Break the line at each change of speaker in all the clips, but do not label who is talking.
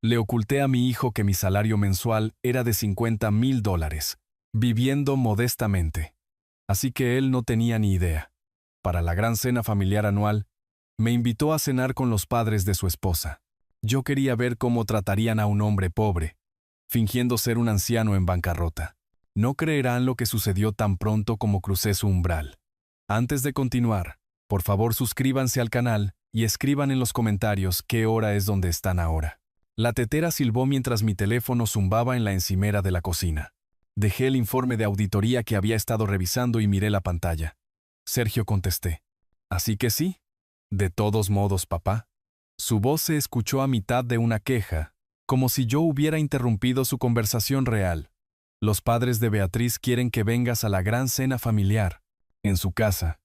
Le oculté a mi hijo que mi salario mensual era de $50,000, viviendo modestamente. Así que él no tenía ni idea. Para la gran cena familiar anual, me invitó a cenar con los padres de su esposa. Yo quería ver cómo tratarían a un hombre pobre, fingiendo ser un anciano en bancarrota. No creerán lo que sucedió tan pronto como crucé su umbral. Antes de continuar, por favor suscríbanse al canal y escriban en los comentarios qué hora es donde están ahora. La tetera silbó mientras mi teléfono zumbaba en la encimera de la cocina. Dejé el informe de auditoría que había estado revisando y miré la pantalla. Sergio contesté. ¿Así que sí? De todos modos, papá. Su voz se escuchó a mitad de una queja, como si yo hubiera interrumpido su conversación real. Los padres de Beatriz quieren que vengas a la gran cena familiar, en su casa,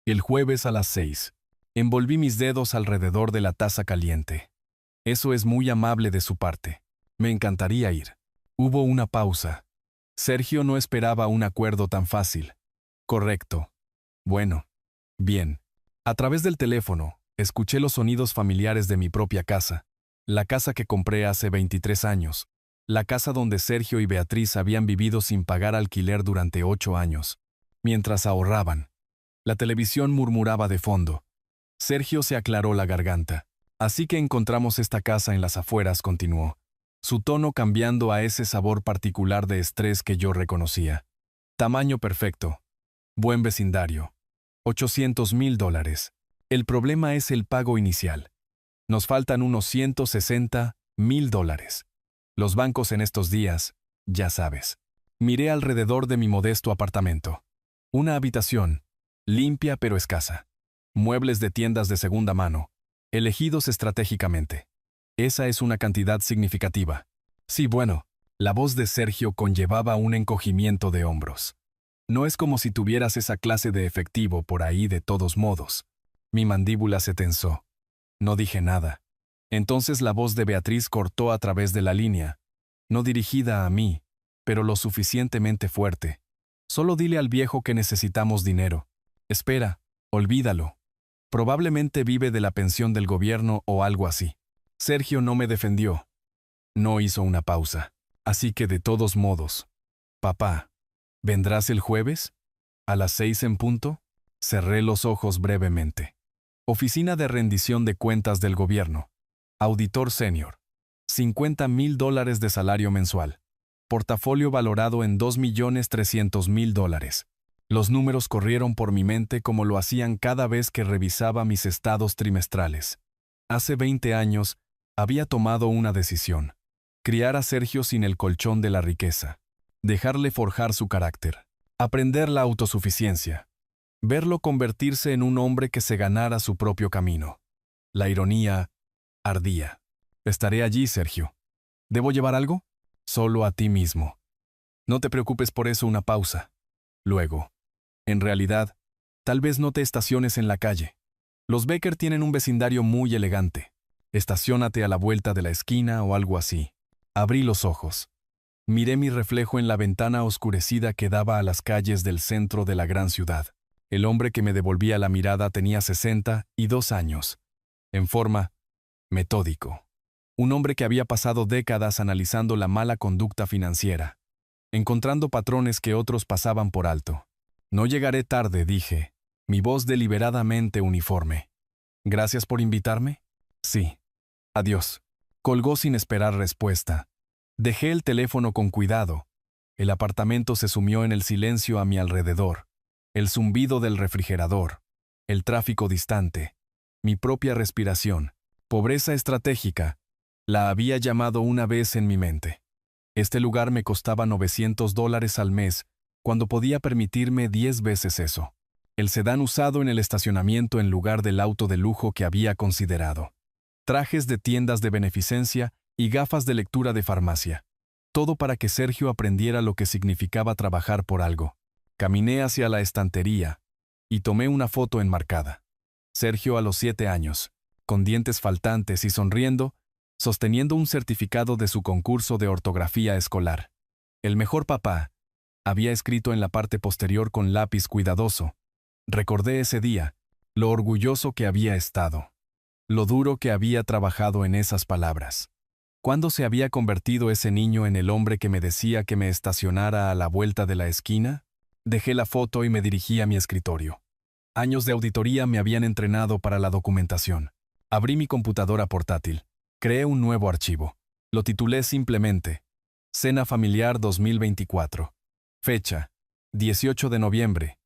el jueves a las 6. Envolví mis dedos alrededor de la taza caliente. Eso es muy amable de su parte. Me encantaría ir. Hubo una pausa. Sergio no esperaba un acuerdo tan fácil. Correcto. Bueno. Bien. A través del teléfono, escuché los sonidos familiares de mi propia casa. La casa que compré hace 23 años. La casa donde Sergio y Beatriz habían vivido sin pagar alquiler durante 8 años. Mientras ahorraban. La televisión murmuraba de fondo. Sergio se aclaró la garganta. Así que encontramos esta casa en las afueras, continuó. Su tono cambiando a ese sabor particular de estrés que yo reconocía. Tamaño perfecto. Buen vecindario. $800,000. El problema es el pago inicial. Nos faltan unos $160,000. Los bancos en estos días, ya sabes. Miré alrededor de mi modesto apartamento. Una habitación, limpia pero escasa. Muebles de tiendas de segunda mano, elegidos estratégicamente. Esa es una cantidad significativa. Sí, bueno, la voz de Sergio conllevaba un encogimiento de hombros. No es como si tuvieras esa clase de efectivo por ahí de todos modos. Mi mandíbula se tensó. No dije nada. Entonces la voz de Beatriz cortó a través de la línea, no dirigida a mí, pero lo suficientemente fuerte. Solo dile al viejo que necesitamos dinero. Espera, olvídalo. Probablemente vive de la pensión del gobierno o algo así. Sergio no me defendió. No hizo una pausa. Así que de todos modos. Papá, ¿vendrás el jueves? ¿A las 6 en punto? Cerré los ojos brevemente. Oficina de rendición de cuentas del gobierno. Auditor senior. $50,000 de salario mensual. Portafolio valorado en $2,300,000. Los números corrieron por mi mente como lo hacían cada vez que revisaba mis estados trimestrales. Hace 20 años, había tomado una decisión. Criar a Sergio sin el colchón de la riqueza. Dejarle forjar su carácter. Aprender la autosuficiencia. Verlo convertirse en un hombre que se ganara su propio camino. La ironía ardía. Estaré allí, Sergio. ¿Debo llevar algo? Solo a ti mismo. No te preocupes por eso, una pausa. Luego. En realidad, tal vez no te estaciones en la calle. Los Becker tienen un vecindario muy elegante. Estaciónate a la vuelta de la esquina o algo así. Abrí los ojos. Miré mi reflejo en la ventana oscurecida que daba a las calles del centro de la gran ciudad. El hombre que me devolvía la mirada tenía 62 años. En forma, metódico. Un hombre que había pasado décadas analizando la mala conducta financiera, encontrando patrones que otros pasaban por alto. No llegaré tarde, dije, mi voz deliberadamente uniforme. ¿Gracias por invitarme? Sí. Adiós. Colgó sin esperar respuesta. Dejé el teléfono con cuidado. El apartamento se sumió en el silencio a mi alrededor. El zumbido del refrigerador. El tráfico distante. Mi propia respiración. Pobreza estratégica. La había llamado una vez en mi mente. Este lugar me costaba $900 al mes, cuando podía permitirme 10 veces eso. El sedán usado en el estacionamiento en lugar del auto de lujo que había considerado. Trajes de tiendas de beneficencia y gafas de lectura de farmacia. Todo para que Sergio aprendiera lo que significaba trabajar por algo. Caminé hacia la estantería y tomé una foto enmarcada. Sergio a los 7 años, con dientes faltantes y sonriendo, sosteniendo un certificado de su concurso de ortografía escolar. El mejor papá, había escrito en la parte posterior con lápiz cuidadoso. Recordé ese día, lo orgulloso que había estado, lo duro que había trabajado en esas palabras. ¿Cuándo se había convertido ese niño en el hombre que me decía que me estacionara a la vuelta de la esquina? Dejé la foto y me dirigí a mi escritorio. Años de auditoría me habían entrenado para la documentación. Abrí mi computadora portátil. Creé un nuevo archivo. Lo titulé simplemente Cena Familiar 2024. Fecha: 18 de noviembre.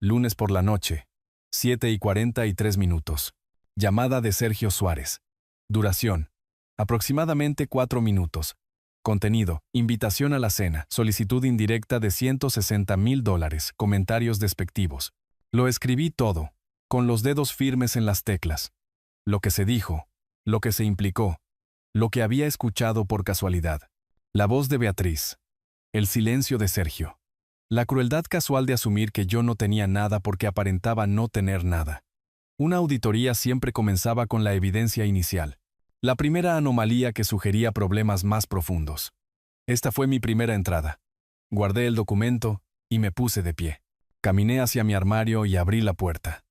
Lunes por la noche. 7:43. Llamada de Sergio Suárez. Duración: aproximadamente 4 minutos. Contenido: invitación a la cena, solicitud indirecta de $160,000, comentarios despectivos. Lo escribí todo, con los dedos firmes en las teclas. Lo que se dijo, lo que se implicó, lo que había escuchado por casualidad. La voz de Beatriz. El silencio de Sergio. La crueldad casual de asumir que yo no tenía nada porque aparentaba no tener nada. Una auditoría siempre comenzaba con la evidencia inicial. La primera anomalía que sugería problemas más profundos. Esta fue mi primera entrada. Guardé el documento y me puse de pie. Caminé hacia mi armario y abrí la puerta.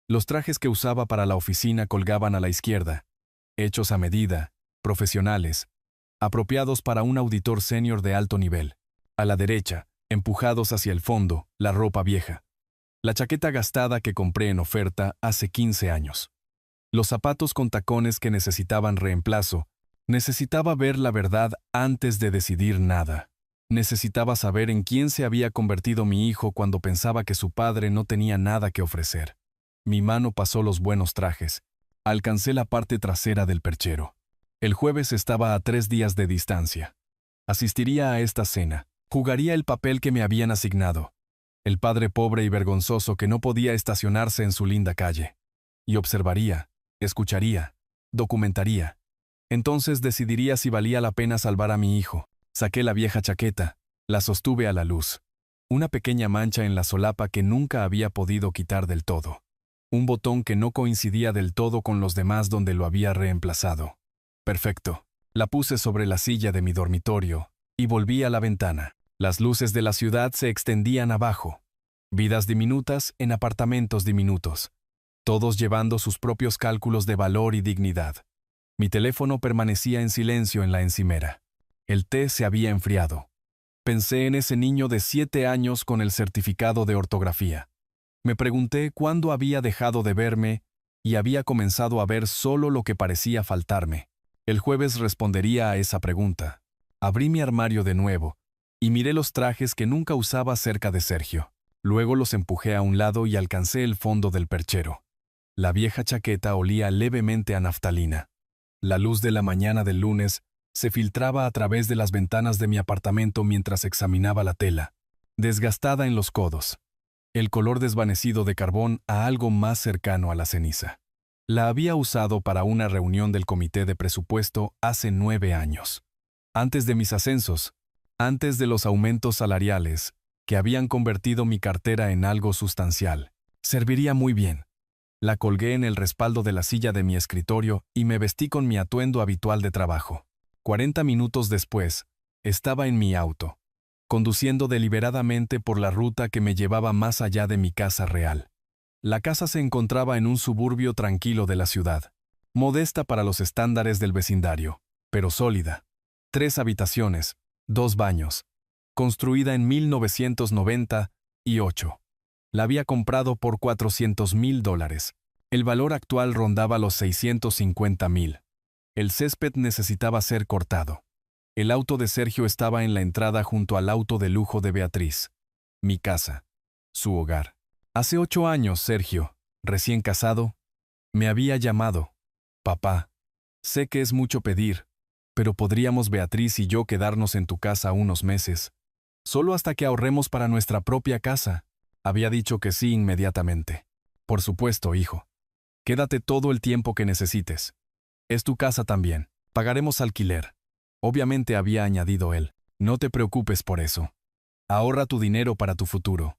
Los trajes que usaba para la oficina colgaban a la izquierda, hechos a medida, profesionales, apropiados para un auditor senior de alto nivel. A la derecha, empujados hacia el fondo, la ropa vieja. La chaqueta gastada que compré en oferta hace 15 años. Los zapatos con tacones que necesitaban reemplazo. Necesitaba ver la verdad antes de decidir nada. Necesitaba saber en quién se había convertido mi hijo cuando pensaba que su padre no tenía nada que ofrecer. Mi mano pasó los buenos trajes. Alcancé la parte trasera del perchero. El jueves estaba a 3 días de distancia. Asistiría a esta cena. Jugaría el papel que me habían asignado. El padre pobre y vergonzoso que no podía estacionarse en su linda calle. Y observaría, escucharía, documentaría. Entonces decidiría si valía la pena salvar a mi hijo. Saqué la vieja chaqueta, la sostuve a la luz. Una pequeña mancha en la solapa que nunca había podido quitar del todo. Un botón que no coincidía del todo con los demás donde lo había reemplazado. Perfecto. La puse sobre la silla de mi dormitorio y volví a la ventana. Las luces de la ciudad se extendían abajo. Vidas diminutas en apartamentos diminutos. Todos llevando sus propios cálculos de valor y dignidad. Mi teléfono permanecía en silencio en la encimera. El té se había enfriado. Pensé en ese niño de 7 años con el certificado de ortografía. Me pregunté cuándo había dejado de verme y había comenzado a ver solo lo que parecía faltarme. El jueves respondería a esa pregunta. Abrí mi armario de nuevo y miré los trajes que nunca usaba cerca de Sergio. Luego los empujé a un lado y alcancé el fondo del perchero. La vieja chaqueta olía levemente a naftalina. La luz de la mañana del lunes se filtraba a través de las ventanas de mi apartamento mientras examinaba la tela, desgastada en los codos. El color desvanecido de carbón a algo más cercano a la ceniza. La había usado para una reunión del comité de presupuesto hace 9 años. Antes de mis ascensos, antes de los aumentos salariales, que habían convertido mi cartera en algo sustancial. Serviría muy bien. La colgué en el respaldo de la silla de mi escritorio y me vestí con mi atuendo habitual de trabajo. 40 minutos después, estaba en mi auto, conduciendo deliberadamente por la ruta que me llevaba más allá de mi casa real. La casa se encontraba en un suburbio tranquilo de la ciudad, modesta para los estándares del vecindario, pero sólida. 3 habitaciones, 2 baños, construida en 1998. La había comprado por $400,000. El valor actual rondaba los $650,000. El césped necesitaba ser cortado. El auto de Sergio estaba en la entrada junto al auto de lujo de Beatriz. Mi casa. Su hogar. Hace 8 años, Sergio, recién casado, me había llamado. Papá, sé que es mucho pedir, pero podríamos Beatriz y yo quedarnos en tu casa unos meses. Solo hasta que ahorremos para nuestra propia casa. Había dicho que sí inmediatamente. Por supuesto, hijo. Quédate todo el tiempo que necesites. Es tu casa también. Pagaremos alquiler. Obviamente había añadido él. No te preocupes por eso. Ahorra tu dinero para tu futuro.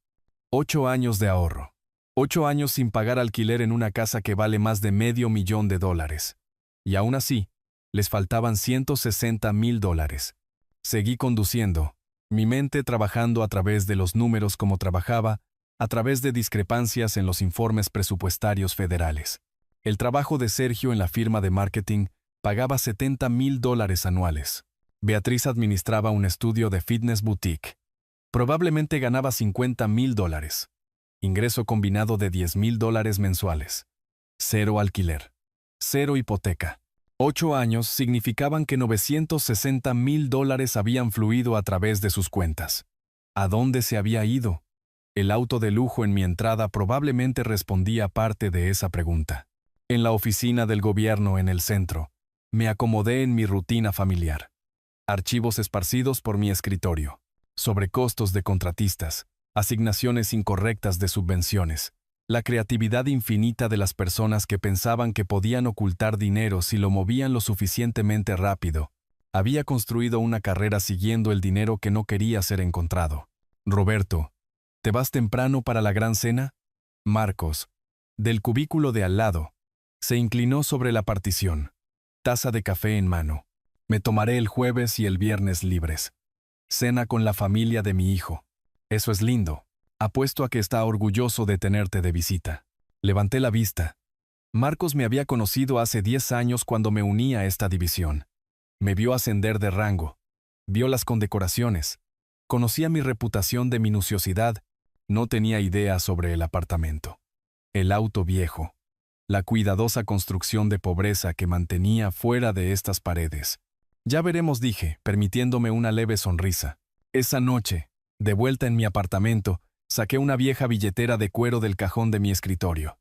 8 años de ahorro. 8 años sin pagar alquiler en una casa que vale más de $500,000. Y aún así, les faltaban $160,000. Seguí conduciendo, mi mente trabajando a través de los números como trabajaba, a través de discrepancias en los informes presupuestarios federales. El trabajo de Sergio en la firma de marketing Pagaba $70,000 anuales. Beatriz administraba un estudio de fitness boutique. Probablemente ganaba $50,000. Ingreso combinado de $10,000 mensuales. Cero alquiler. Cero hipoteca. 8 años significaban que $960,000 habían fluido a través de sus cuentas. ¿A dónde se había ido? El auto de lujo en mi entrada probablemente respondía parte de esa pregunta. En la oficina del gobierno en el centro, me acomodé en mi rutina familiar. Archivos esparcidos por mi escritorio. Sobrecostos de contratistas, asignaciones incorrectas de subvenciones, la creatividad infinita de las personas que pensaban que podían ocultar dinero si lo movían lo suficientemente rápido. Había construido una carrera siguiendo el dinero que no quería ser encontrado. Roberto, ¿te vas temprano para la gran cena? Marcos, del cubículo de al lado, se inclinó sobre la partición. Taza de café en mano. Me tomaré el jueves y el viernes libres. Cena con la familia de mi hijo. Eso es lindo. Apuesto a que está orgulloso de tenerte de visita. Levanté la vista. Marcos me había conocido hace 10 años cuando me uní a esta división. Me vio ascender de rango. Vio las condecoraciones. Conocía mi reputación de minuciosidad. No tenía idea sobre el apartamento. El auto viejo. La cuidadosa construcción de pobreza que mantenía fuera de estas paredes. Ya veremos, dije, permitiéndome una leve sonrisa. Esa noche, de vuelta en mi apartamento, saqué una vieja billetera de cuero del cajón de mi escritorio.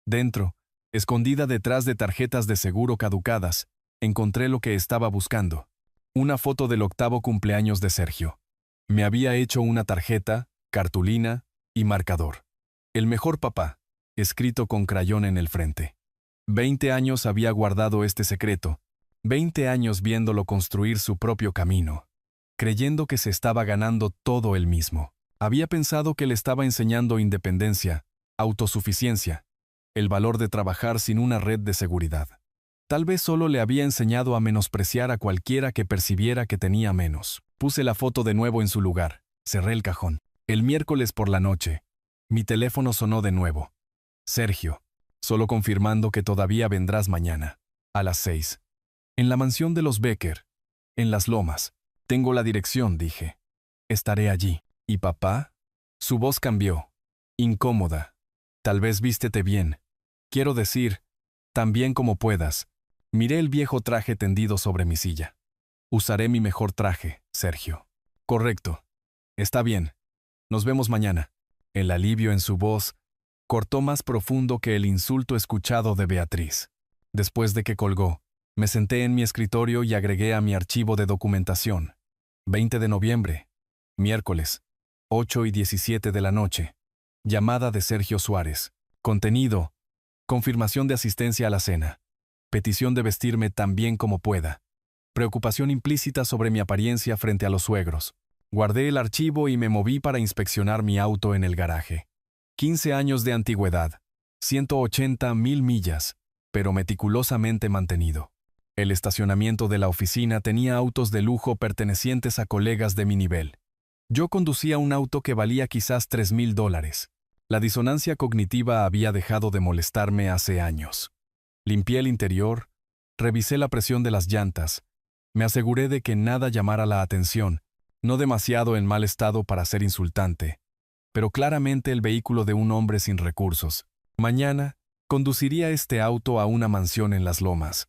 Dentro, escondida detrás de tarjetas de seguro caducadas, encontré lo que estaba buscando. Una foto del 8º cumpleaños de Sergio. Me había hecho una tarjeta, cartulina y marcador. El mejor papá, escrito con crayón en el frente. 20 años había guardado este secreto, 20 años viéndolo construir su propio camino, creyendo que se estaba ganando todo él mismo. Había pensado que le estaba enseñando independencia, autosuficiencia, el valor de trabajar sin una red de seguridad. Tal vez solo le había enseñado a menospreciar a cualquiera que percibiera que tenía menos. Puse la foto de nuevo en su lugar, cerré el cajón. El miércoles por la noche, mi teléfono sonó de nuevo. Sergio, solo confirmando que todavía vendrás mañana, a las 6. En la mansión de los Becker, en Las Lomas. Tengo la dirección, dije. Estaré allí. ¿Y papá? Su voz cambió. Incómoda. Tal vez vístete bien. Quiero decir, tan bien como puedas. Miré el viejo traje tendido sobre mi silla. Usaré mi mejor traje, Sergio. Correcto. Está bien. Nos vemos mañana. El alivio en su voz cortó más profundo que el insulto escuchado de Beatriz. Después de que colgó, me senté en mi escritorio y agregué a mi archivo de documentación. 20 de noviembre, miércoles, 8:17 de la noche. Llamada de Sergio Suárez. Contenido: confirmación de asistencia a la cena. Petición de vestirme tan bien como pueda. Preocupación implícita sobre mi apariencia frente a los suegros. Guardé el archivo y me moví para inspeccionar mi auto en el garaje. 15 años de antigüedad, 180,000 millas, pero meticulosamente mantenido. El estacionamiento de la oficina tenía autos de lujo pertenecientes a colegas de mi nivel. Yo conducía un auto que valía quizás $3,000. La disonancia cognitiva había dejado de molestarme hace años. Limpié el interior, revisé la presión de las llantas, me aseguré de que nada llamara la atención, no demasiado en mal estado para ser insultante, pero claramente el vehículo de un hombre sin recursos. Mañana, conduciría este auto a una mansión en Las Lomas.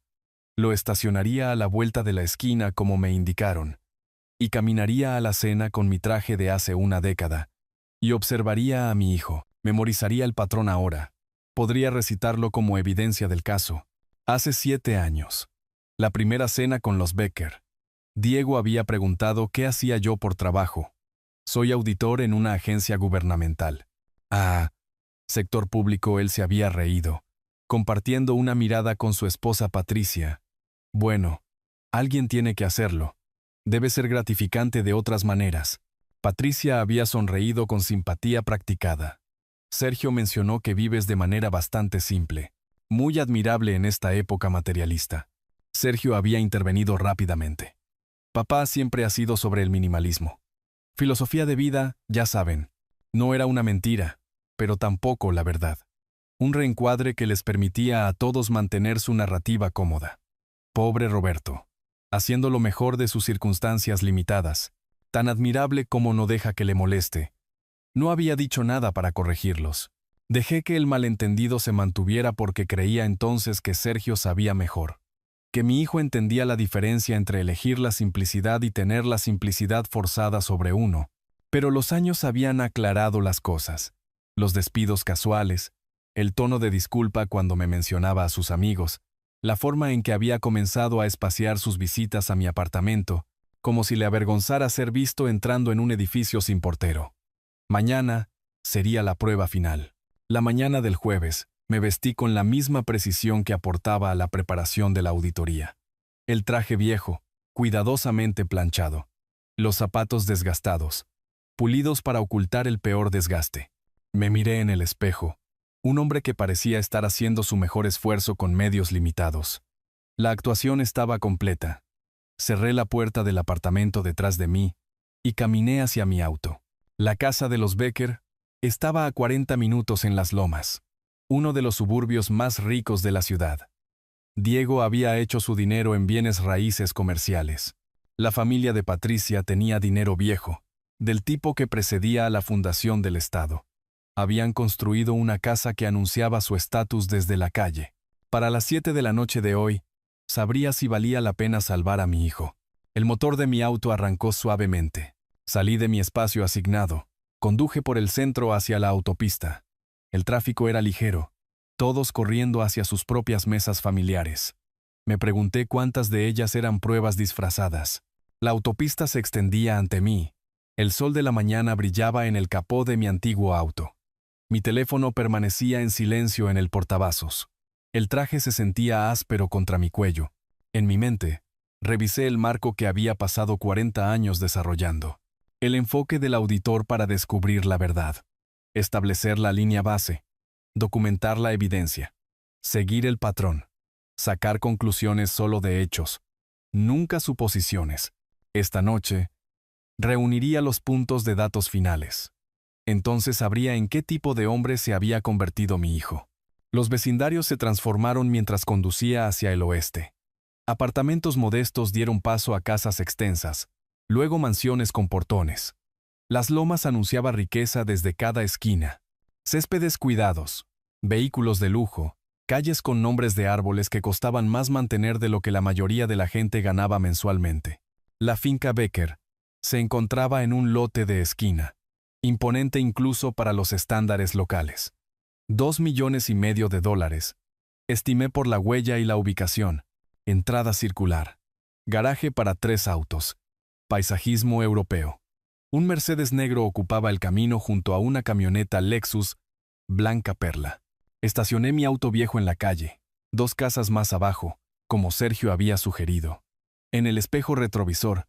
Lo estacionaría a la vuelta de la esquina como me indicaron, y caminaría a la cena con mi traje de hace una década, y observaría a mi hijo. Memorizaría el patrón ahora. Podría recitarlo como evidencia del caso. Hace 7 años. La primera cena con los Becker. Diego había preguntado qué hacía yo por trabajo. Soy auditor en una agencia gubernamental. Ah, sector público. Él se había reído, compartiendo una mirada con su esposa Patricia. Bueno, alguien tiene que hacerlo. Debe ser gratificante de otras maneras. Patricia había sonreído con simpatía practicada. Sergio mencionó que vives de manera bastante simple, muy admirable en esta época materialista. Sergio había intervenido rápidamente. Papá siempre ha sido sobre el minimalismo. Filosofía de vida, ya saben, no era una mentira, pero tampoco la verdad. Un reencuadre que les permitía a todos mantener su narrativa cómoda. Pobre Roberto. Haciendo lo mejor de sus circunstancias limitadas, tan admirable como no deja que le moleste. No había dicho nada para corregirlos. Dejé que el malentendido se mantuviera porque creía entonces que Sergio sabía mejor. Que mi hijo entendía la diferencia entre elegir la simplicidad y tener la simplicidad forzada sobre uno. Pero los años habían aclarado las cosas. Los despidos casuales, el tono de disculpa cuando me mencionaba a sus amigos, la forma en que había comenzado a espaciar sus visitas a mi apartamento, como si le avergonzara ser visto entrando en un edificio sin portero. Mañana sería la prueba final. La mañana del jueves, me vestí con la misma precisión que aportaba a la preparación de la auditoría. El traje viejo, cuidadosamente planchado. Los zapatos desgastados, pulidos para ocultar el peor desgaste. Me miré en el espejo, un hombre que parecía estar haciendo su mejor esfuerzo con medios limitados. La actuación estaba completa. Cerré la puerta del apartamento detrás de mí y caminé hacia mi auto. La casa de los Becker estaba a 40 minutos en Las Lomas, uno de los suburbios más ricos de la ciudad. Diego había hecho su dinero en bienes raíces comerciales. La familia de Patricia tenía dinero viejo, del tipo que precedía a la fundación del Estado. Habían construido una casa que anunciaba su estatus desde la calle. Para las 7 de la noche de hoy, sabría si valía la pena salvar a mi hijo. El motor de mi auto arrancó suavemente. Salí de mi espacio asignado. Conduje por el centro hacia la autopista. El tráfico era ligero, todos corriendo hacia sus propias mesas familiares. Me pregunté cuántas de ellas eran pruebas disfrazadas. La autopista se extendía ante mí. El sol de la mañana brillaba en el capó de mi antiguo auto. Mi teléfono permanecía en silencio en el portavasos. El traje se sentía áspero contra mi cuello. En mi mente, revisé el marco que había pasado 40 años desarrollando. El enfoque del auditor para descubrir la verdad. Establecer la línea base. Documentar la evidencia. Seguir el patrón. Sacar conclusiones solo de hechos. Nunca suposiciones. Esta noche, reuniría los puntos de datos finales. Entonces sabría en qué tipo de hombre se había convertido mi hijo. Los vecindarios se transformaron mientras conducía hacia el oeste. Apartamentos modestos dieron paso a casas extensas, luego mansiones con portones. Las Lomas anunciaba riqueza desde cada esquina. Céspedes cuidados, vehículos de lujo, calles con nombres de árboles que costaban más mantener de lo que la mayoría de la gente ganaba mensualmente. La finca Becker se encontraba en un lote de esquina, imponente incluso para los estándares locales. $2,5 millones, estimé por la huella y la ubicación. Entrada circular. Garaje para 3 autos. Paisajismo europeo. Un Mercedes negro ocupaba el camino junto a una camioneta Lexus blanca perla. Estacioné mi auto viejo en la calle, 2 casas más abajo, como Sergio había sugerido. En el espejo retrovisor,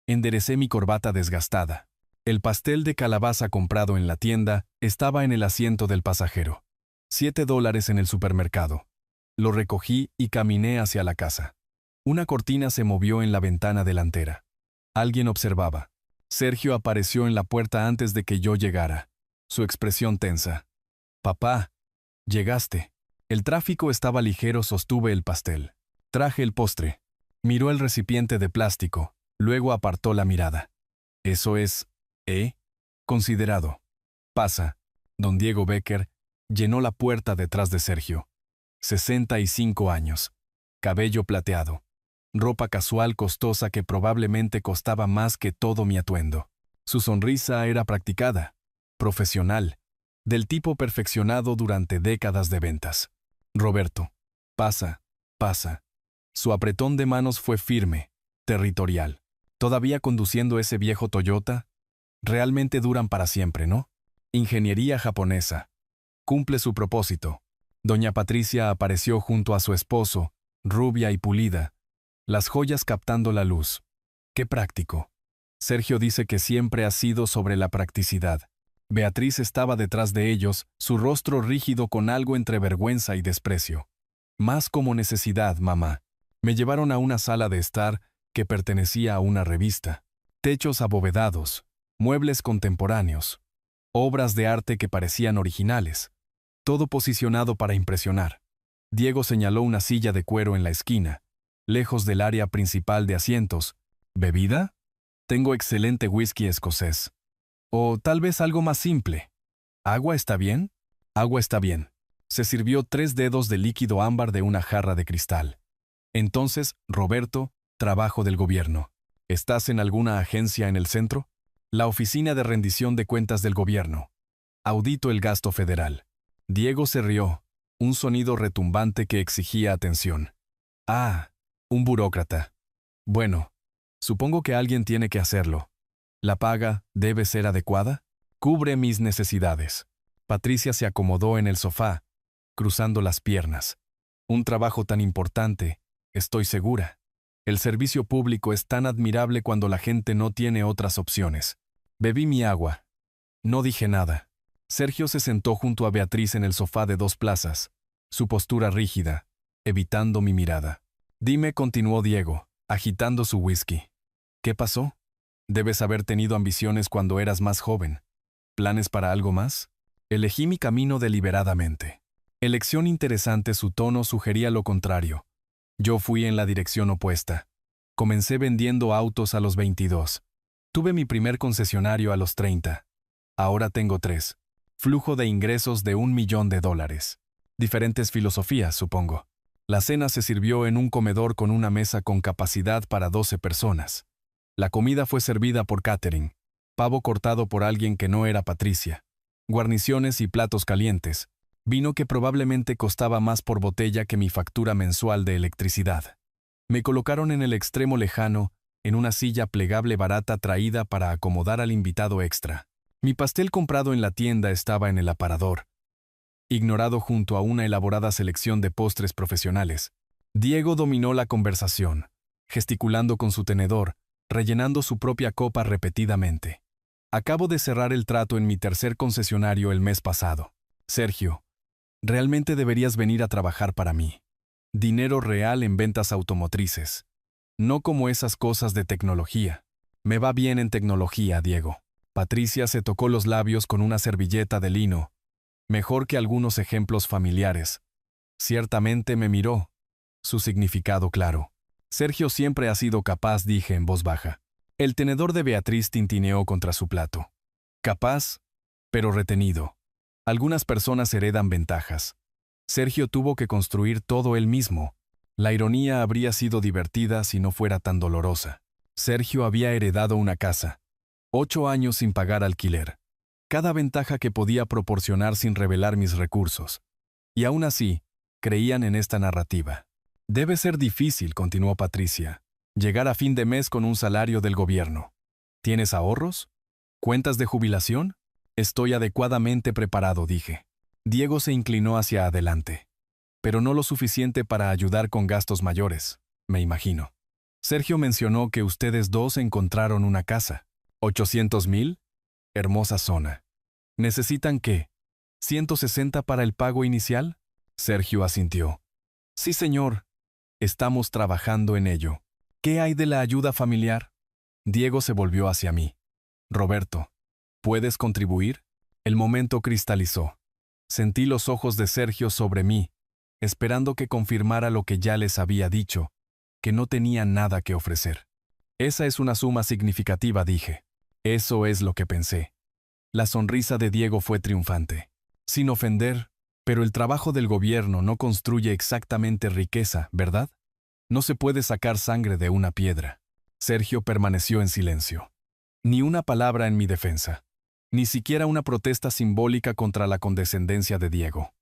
enderecé mi corbata desgastada. El pastel de calabaza comprado en la tienda estaba en el asiento del pasajero. $7 en el supermercado. Lo recogí y caminé hacia la casa. Una cortina se movió en la ventana delantera. Alguien observaba. Sergio apareció en la puerta antes de que yo llegara. Su expresión tensa. «Papá, llegaste». El tráfico estaba ligero, sostuve el pastel. Traje el postre. Miró el recipiente de plástico, luego apartó la mirada. «Eso es, considerado». «Pasa». Don Diego Becker llenó la puerta detrás de Sergio. 65 años. Cabello plateado. Ropa casual costosa que probablemente costaba más que todo mi atuendo. Su sonrisa era practicada, profesional, del tipo perfeccionado durante décadas de ventas. «Roberto, pasa, pasa». Su apretón de manos fue firme, territorial. ¿Todavía conduciendo ese viejo Toyota? Realmente duran para siempre, ¿no? Ingeniería japonesa. Cumple su propósito. Doña Patricia apareció junto a su esposo, rubia y pulida, las joyas captando la luz. ¡Qué práctico! Sergio dice que siempre ha sido sobre la practicidad. Beatriz estaba detrás de ellos, su rostro rígido con algo entre vergüenza y desprecio. Más como necesidad, mamá. Me llevaron a una sala de estar que pertenecía a una revista. Techos abovedados, muebles contemporáneos, obras de arte que parecían originales. Todo posicionado para impresionar. Diego señaló una silla de cuero en la esquina. lejos del área principal de asientos. ¿Bebida? Tengo excelente whisky escocés. O tal vez algo más simple. ¿Agua está bien? Agua está bien. Se sirvió 3 dedos de líquido ámbar de una jarra de cristal. Entonces, Roberto, trabajo del gobierno. ¿Estás en alguna agencia en el centro? La Oficina de Rendición de Cuentas del Gobierno. Audito el gasto federal. Diego se rió, un sonido retumbante que exigía atención. Ah, un burócrata. Bueno, supongo que alguien tiene que hacerlo. ¿La paga debe ser adecuada? Cubre mis necesidades. Patricia se acomodó en el sofá, cruzando las piernas. Un trabajo tan importante, estoy segura. El servicio público es tan admirable cuando la gente no tiene otras opciones. Bebí mi agua. No dije nada. Sergio se sentó junto a Beatriz en el sofá de 2 plazas, su postura rígida, evitando mi mirada. Dime, continuó Diego, agitando su whisky. ¿Qué pasó? Debes haber tenido ambiciones cuando eras más joven. ¿Planes para algo más? Elegí mi camino deliberadamente. Elección interesante, su tono sugería lo contrario. Yo fui en la dirección opuesta. Comencé vendiendo autos a los 22. Tuve mi primer concesionario a los 30. Ahora tengo 3. Flujo de ingresos de $1 millón. Diferentes filosofías, supongo. La cena se sirvió en un comedor con una mesa con capacidad para 12 personas. La comida fue servida por catering. Pavo cortado por alguien que no era Patricia. Guarniciones y platos calientes. Vino que probablemente costaba más por botella que mi factura mensual de electricidad. Me colocaron en el extremo lejano, en una silla plegable barata traída para acomodar al invitado extra. Mi pastel comprado en la tienda estaba en el aparador, ignorado junto a una elaborada selección de postres profesionales. Diego dominó la conversación, gesticulando con su tenedor, rellenando su propia copa repetidamente. Acabo de cerrar el trato en mi tercer concesionario el mes pasado. Sergio, realmente deberías venir a trabajar para mí. Dinero real en ventas automotrices. No como esas cosas de tecnología. Me va bien en tecnología, Diego. Patricia se tocó los labios con una servilleta de lino. Mejor que algunos ejemplos familiares. Ciertamente me miró. Su significado claro. Sergio siempre ha sido capaz, dije en voz baja. El tenedor de Beatriz tintineó contra su plato. Capaz, pero retenido. Algunas personas heredan ventajas. Sergio tuvo que construir todo él mismo. La ironía habría sido divertida si no fuera tan dolorosa. Sergio había heredado una casa. 8 años sin pagar alquiler. Cada ventaja que podía proporcionar sin revelar mis recursos. Y aún así, creían en esta narrativa. Debe ser difícil, continuó Patricia, llegar a fin de mes con un salario del gobierno. ¿Tienes ahorros? ¿Cuentas de jubilación? Estoy adecuadamente preparado, dije. Diego se inclinó hacia adelante. Pero no lo suficiente para ayudar con gastos mayores, me imagino. Sergio mencionó que ustedes dos encontraron una casa. ¿800,000? Hermosa zona. ¿Necesitan qué? ¿160 para el pago inicial? Sergio asintió. Sí, señor. Estamos trabajando en ello. ¿Qué hay de la ayuda familiar? Diego se volvió hacia mí. Roberto, ¿puedes contribuir? El momento cristalizó. Sentí los ojos de Sergio sobre mí, esperando que confirmara lo que ya les había dicho, que no tenía nada que ofrecer. Esa es una suma significativa, dije. Eso es lo que pensé. La sonrisa de Diego fue triunfante. Sin ofender, pero el trabajo del gobierno no construye exactamente riqueza, ¿verdad? No se puede sacar sangre de una piedra. Sergio permaneció en silencio. Ni una palabra en mi defensa. Ni siquiera una protesta simbólica contra la condescendencia de Diego.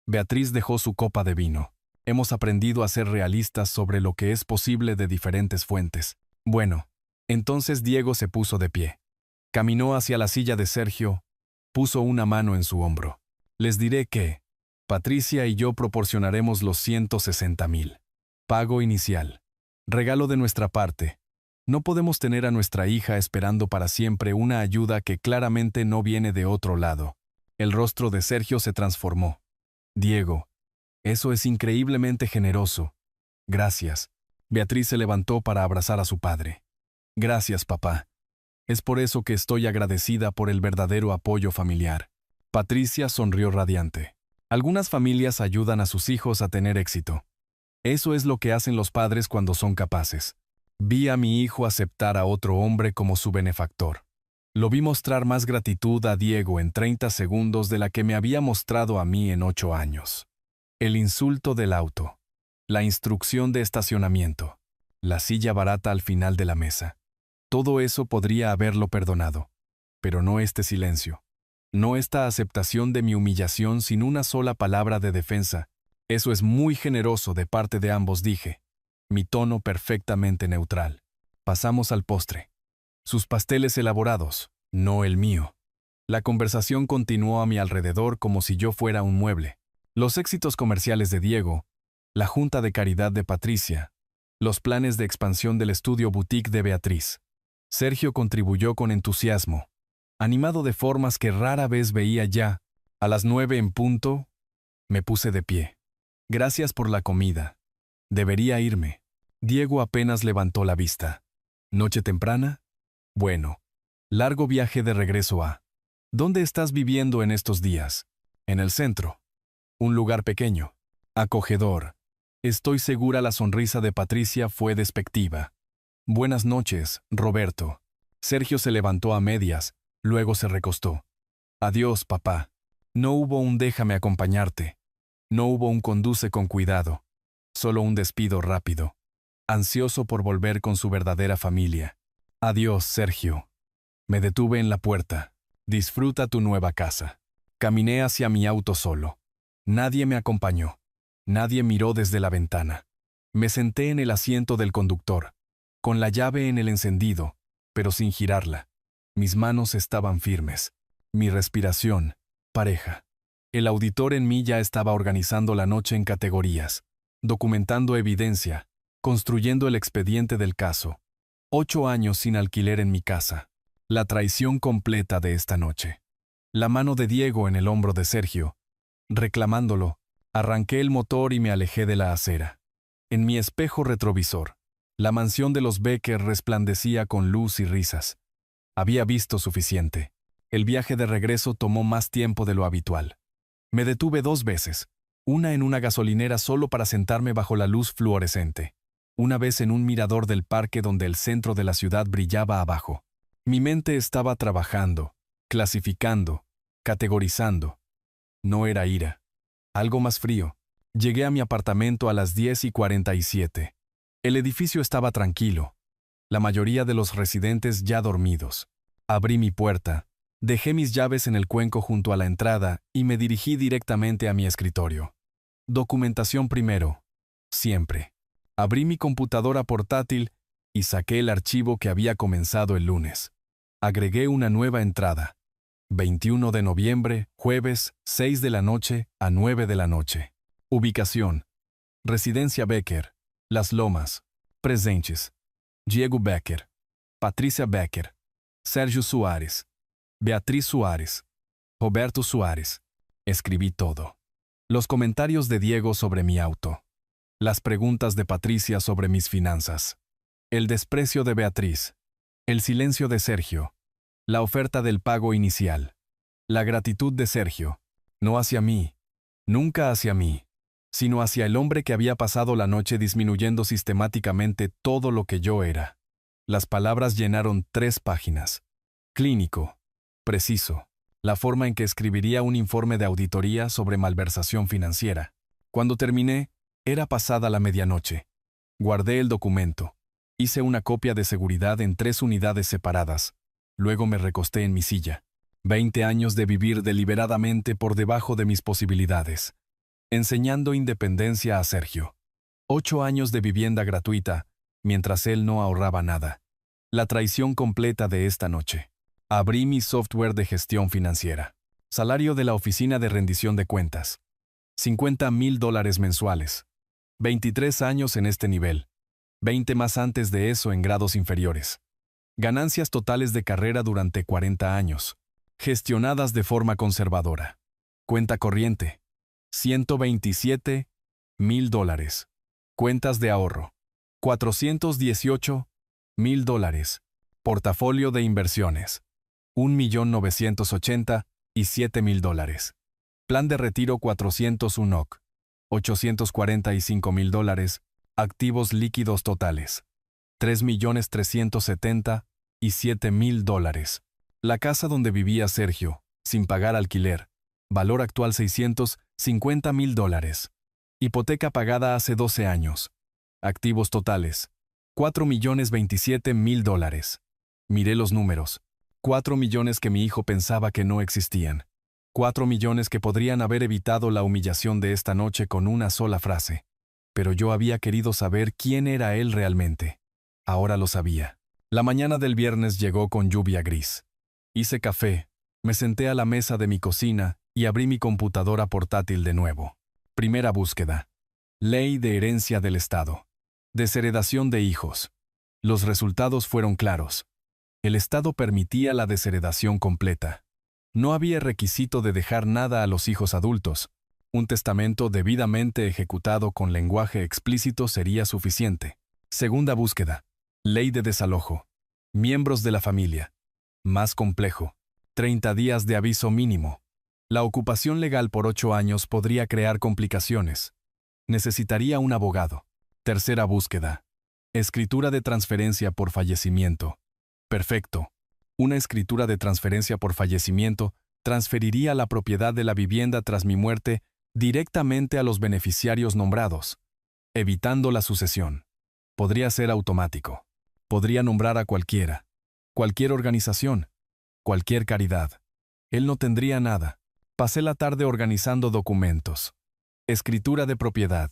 Beatriz dejó su copa de vino. Hemos aprendido a ser realistas sobre lo que es posible de diferentes fuentes. Bueno, entonces Diego se puso de pie. Caminó hacia la silla de Sergio, puso una mano en su hombro. Les diré que Patricia y yo proporcionaremos los 160,000. Pago inicial. Regalo de nuestra parte. No podemos tener a nuestra hija esperando para siempre una ayuda que claramente no viene de otro lado. El rostro de Sergio se transformó. Diego, eso es increíblemente generoso. Gracias. Beatriz se levantó para abrazar a su padre. Gracias, papá. Es por eso que estoy agradecida por el verdadero apoyo familiar. Patricia sonrió radiante. Algunas familias ayudan a sus hijos a tener éxito. Eso es lo que hacen los padres cuando son capaces. Vi a mi hijo aceptar a otro hombre como su benefactor. Lo vi mostrar más gratitud a Diego en 30 segundos de la que me había mostrado a mí en 8 años. El insulto del auto, la instrucción de estacionamiento, la silla barata al final de la mesa. Todo eso podría haberlo perdonado, pero no este silencio. No esta aceptación de mi humillación sin una sola palabra de defensa. Eso es muy generoso de parte de ambos, dije. Mi tono perfectamente neutral. Pasamos al postre. Sus pasteles elaborados, no el mío. La conversación continuó a mi alrededor como si yo fuera un mueble. Los éxitos comerciales de Diego, la junta de caridad de Patricia, los planes de expansión del estudio boutique de Beatriz. Sergio contribuyó con entusiasmo, animado de formas que rara vez veía ya. A las 9 en punto, me puse de pie. Gracias por la comida. Debería irme. Diego apenas levantó la vista. ¿Noche temprana? Bueno. Largo viaje de regreso a... ¿Dónde estás viviendo en estos días? En el centro. Un lugar pequeño. Acogedor. Estoy segura la sonrisa de Patricia fue despectiva. Buenas noches, Roberto. Sergio se levantó a medias, luego se recostó. Adiós, papá. No hubo un déjame acompañarte. No hubo un conduce con cuidado. Solo un despido rápido. Ansioso por volver con su verdadera familia. Adiós, Sergio. Me detuve en la puerta. Disfruta tu nueva casa. Caminé hacia mi auto solo. Nadie me acompañó. Nadie miró desde la ventana. Me senté en el asiento del conductor, con la llave en el encendido, pero sin girarla. Mis manos estaban firmes. Mi respiración, pareja. El auditor en mí ya estaba organizando la noche en categorías, documentando evidencia, construyendo el expediente del caso. 8 años sin alquiler en mi casa. La traición completa de esta noche. La mano de Diego en el hombro de Sergio. Reclamándolo, arranqué el motor y me alejé de la acera. En mi espejo retrovisor, la mansión de los Becker resplandecía con luz y risas. Había visto suficiente. El viaje de regreso tomó más tiempo de lo habitual. Me detuve 2 veces, una en una gasolinera solo para sentarme bajo la luz fluorescente, una vez en un mirador del parque donde el centro de la ciudad brillaba abajo. Mi mente estaba trabajando, clasificando, categorizando. No era ira. Algo más frío. Llegué a mi apartamento a las 10:47. El edificio estaba tranquilo. La mayoría de los residentes ya dormidos. Abrí mi puerta, dejé mis llaves en el cuenco junto a la entrada y me dirigí directamente a mi escritorio. Documentación primero. Siempre. Abrí mi computadora portátil y saqué el archivo que había comenzado el lunes. Agregué una nueva entrada. 21 de noviembre, jueves, 6 de la noche a 9 de la noche. Ubicación. Residencia Becker. Las Lomas. Presentes. Diego Becker. Patricia Becker. Sergio Suárez. Beatriz Suárez. Roberto Suárez. Escribí todo. Los comentarios de Diego sobre mi auto. Las preguntas de Patricia sobre mis finanzas. El desprecio de Beatriz. El silencio de Sergio. La oferta del pago inicial. La gratitud de Sergio. No hacia mí. Nunca hacia mí. Sino hacia el hombre que había pasado la noche disminuyendo sistemáticamente todo lo que yo era. Las palabras llenaron 3 páginas. Clínico. Preciso. La forma en que escribiría un informe de auditoría sobre malversación financiera. Cuando terminé, era pasada la medianoche. Guardé el documento. Hice una copia de seguridad en 3 unidades separadas. Luego me recosté en mi silla. 20 años de vivir deliberadamente por debajo de mis posibilidades. Enseñando independencia a Sergio. 8 años de vivienda gratuita, mientras él no ahorraba nada. La traición completa de esta noche. Abrí mi software de gestión financiera. Salario de la oficina de rendición de cuentas. $50,000 mensuales. 23 años en este nivel. 20 más antes de eso en grados inferiores. Ganancias totales de carrera durante 40 años. Gestionadas de forma conservadora. Cuenta corriente. $127,000. Cuentas de ahorro. $418,000. Portafolio de inversiones. $1,987,000. Plan de retiro 401 OC. $845,000, activos líquidos totales, $3,377,000. La casa donde vivía Sergio, sin pagar alquiler, valor actual $650,000. Hipoteca pagada hace 12 años. Activos totales, $4,027,000. Miré los números. 4 millones que mi hijo pensaba que no existían. 4 millones que podrían haber evitado la humillación de esta noche con una sola frase. Pero yo había querido saber quién era él realmente. Ahora lo sabía. La mañana del viernes llegó con lluvia gris. Hice café, me senté a la mesa de mi cocina y abrí mi computadora portátil de nuevo. Primera búsqueda. Ley de herencia del Estado. Desheredación de hijos. Los resultados fueron claros. El Estado permitía la desheredación completa. No había requisito de dejar nada a los hijos adultos. Un testamento debidamente ejecutado con lenguaje explícito sería suficiente. Segunda búsqueda. Ley de desalojo. Miembros de la familia. Más complejo. 30 días de aviso mínimo. La ocupación legal por 8 años podría crear complicaciones. Necesitaría un abogado. Tercera búsqueda. Escritura de transferencia por fallecimiento. Perfecto. Una escritura de transferencia por fallecimiento transferiría la propiedad de la vivienda tras mi muerte directamente a los beneficiarios nombrados, evitando la sucesión. Podría ser automático. Podría nombrar a cualquiera, cualquier organización, cualquier caridad. Él no tendría nada. Pasé la tarde organizando documentos. Escritura de propiedad,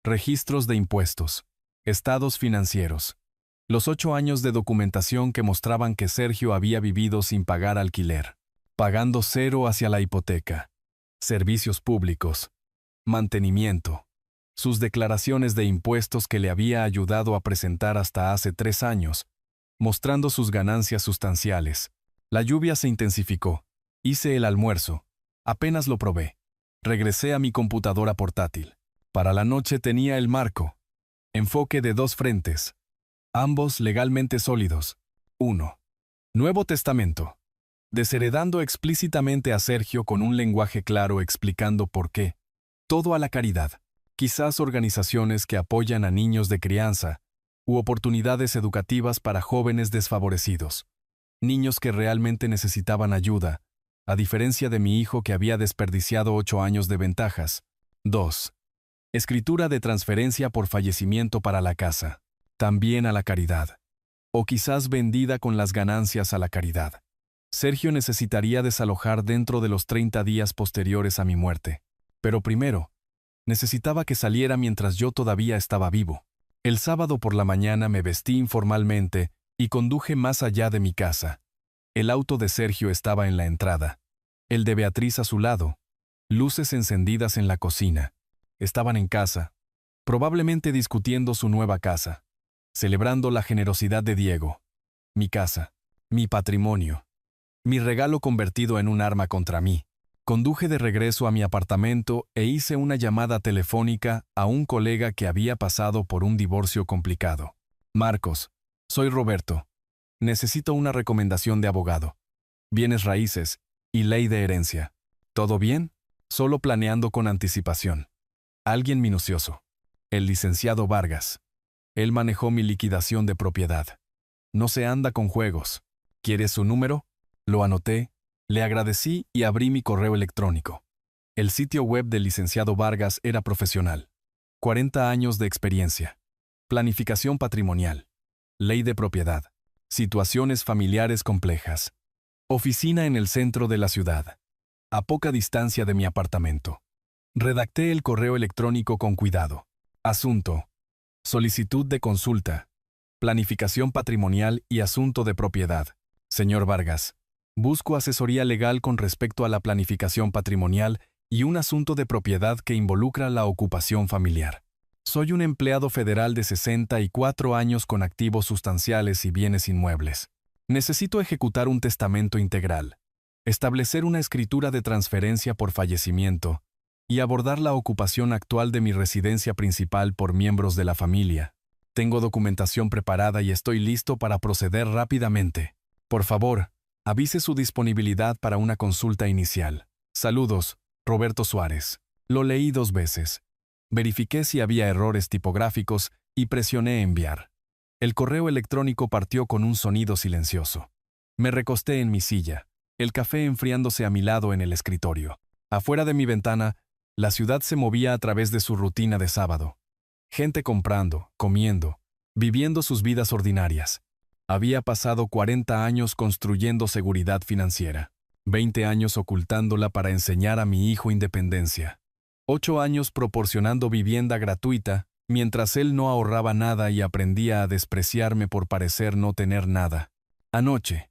registros de impuestos, estados financieros. Los 8 años de documentación que mostraban que Sergio había vivido sin pagar alquiler, pagando 0 hacia la hipoteca, servicios públicos, mantenimiento, sus declaraciones de impuestos que le había ayudado a presentar hasta hace 3 años, mostrando sus ganancias sustanciales. La lluvia se intensificó. Hice el almuerzo. Apenas lo probé. Regresé a mi computadora portátil. Para la noche tenía el marco. Enfoque de 2 frentes. Ambos legalmente sólidos. 1. Nuevo Testamento. Desheredando explícitamente a Sergio con un lenguaje claro explicando por qué. Todo a la caridad. Quizás organizaciones que apoyan a niños de crianza, u oportunidades educativas para jóvenes desfavorecidos. Niños que realmente necesitaban ayuda, a diferencia de mi hijo que había desperdiciado 8 años de ventajas. 2. Escritura de transferencia por fallecimiento para la casa. También a la caridad. O quizás vendida con las ganancias a la caridad. Sergio necesitaría desalojar dentro de los 30 días posteriores a mi muerte. Pero primero, necesitaba que saliera mientras yo todavía estaba vivo. El sábado por la mañana me vestí informalmente y conduje más allá de mi casa. El auto de Sergio estaba en la entrada. El de Beatriz a su lado. Luces encendidas en la cocina. Estaban en casa, probablemente discutiendo su nueva casa, celebrando la generosidad de Diego. Mi casa, mi patrimonio, mi regalo convertido en un arma contra mí. Conduje de regreso a mi apartamento e hice una llamada telefónica a un colega que había pasado por un divorcio complicado. Marcos, soy Roberto. Necesito una recomendación de abogado. Bienes raíces y ley de herencia. ¿Todo bien? Solo planeando con anticipación. Alguien minucioso. El licenciado Vargas. Él manejó mi liquidación de propiedad. No se anda con juegos. ¿Quieres su número? Lo anoté, le agradecí y abrí mi correo electrónico. El sitio web del licenciado Vargas era profesional. 40 años de experiencia. Planificación patrimonial. Ley de propiedad. Situaciones familiares complejas. Oficina en el centro de la ciudad. A poca distancia de mi apartamento. Redacté el correo electrónico con cuidado. Asunto. Solicitud de consulta. Planificación patrimonial y asunto de propiedad. Señor Vargas, busco asesoría legal con respecto a la planificación patrimonial y un asunto de propiedad que involucra la ocupación familiar. Soy un empleado federal de 64 años con activos sustanciales y bienes inmuebles. Necesito ejecutar un testamento integral, establecer una escritura de transferencia por fallecimiento y abordar la ocupación actual de mi residencia principal por miembros de la familia. Tengo documentación preparada y estoy listo para proceder rápidamente. Por favor, avise su disponibilidad para una consulta inicial. Saludos, Roberto Suárez. Lo leí 2 veces. Verifiqué si había errores tipográficos y presioné enviar. El correo electrónico partió con un sonido silencioso. Me recosté en mi silla, el café enfriándose a mi lado en el escritorio. Afuera de mi ventana, la ciudad se movía a través de su rutina de sábado. Gente comprando, comiendo, viviendo sus vidas ordinarias. Había pasado 40 años construyendo seguridad financiera, 20 años ocultándola para enseñar a mi hijo independencia, 8 años proporcionando vivienda gratuita, mientras él no ahorraba nada y aprendía a despreciarme por parecer no tener nada. Anoche,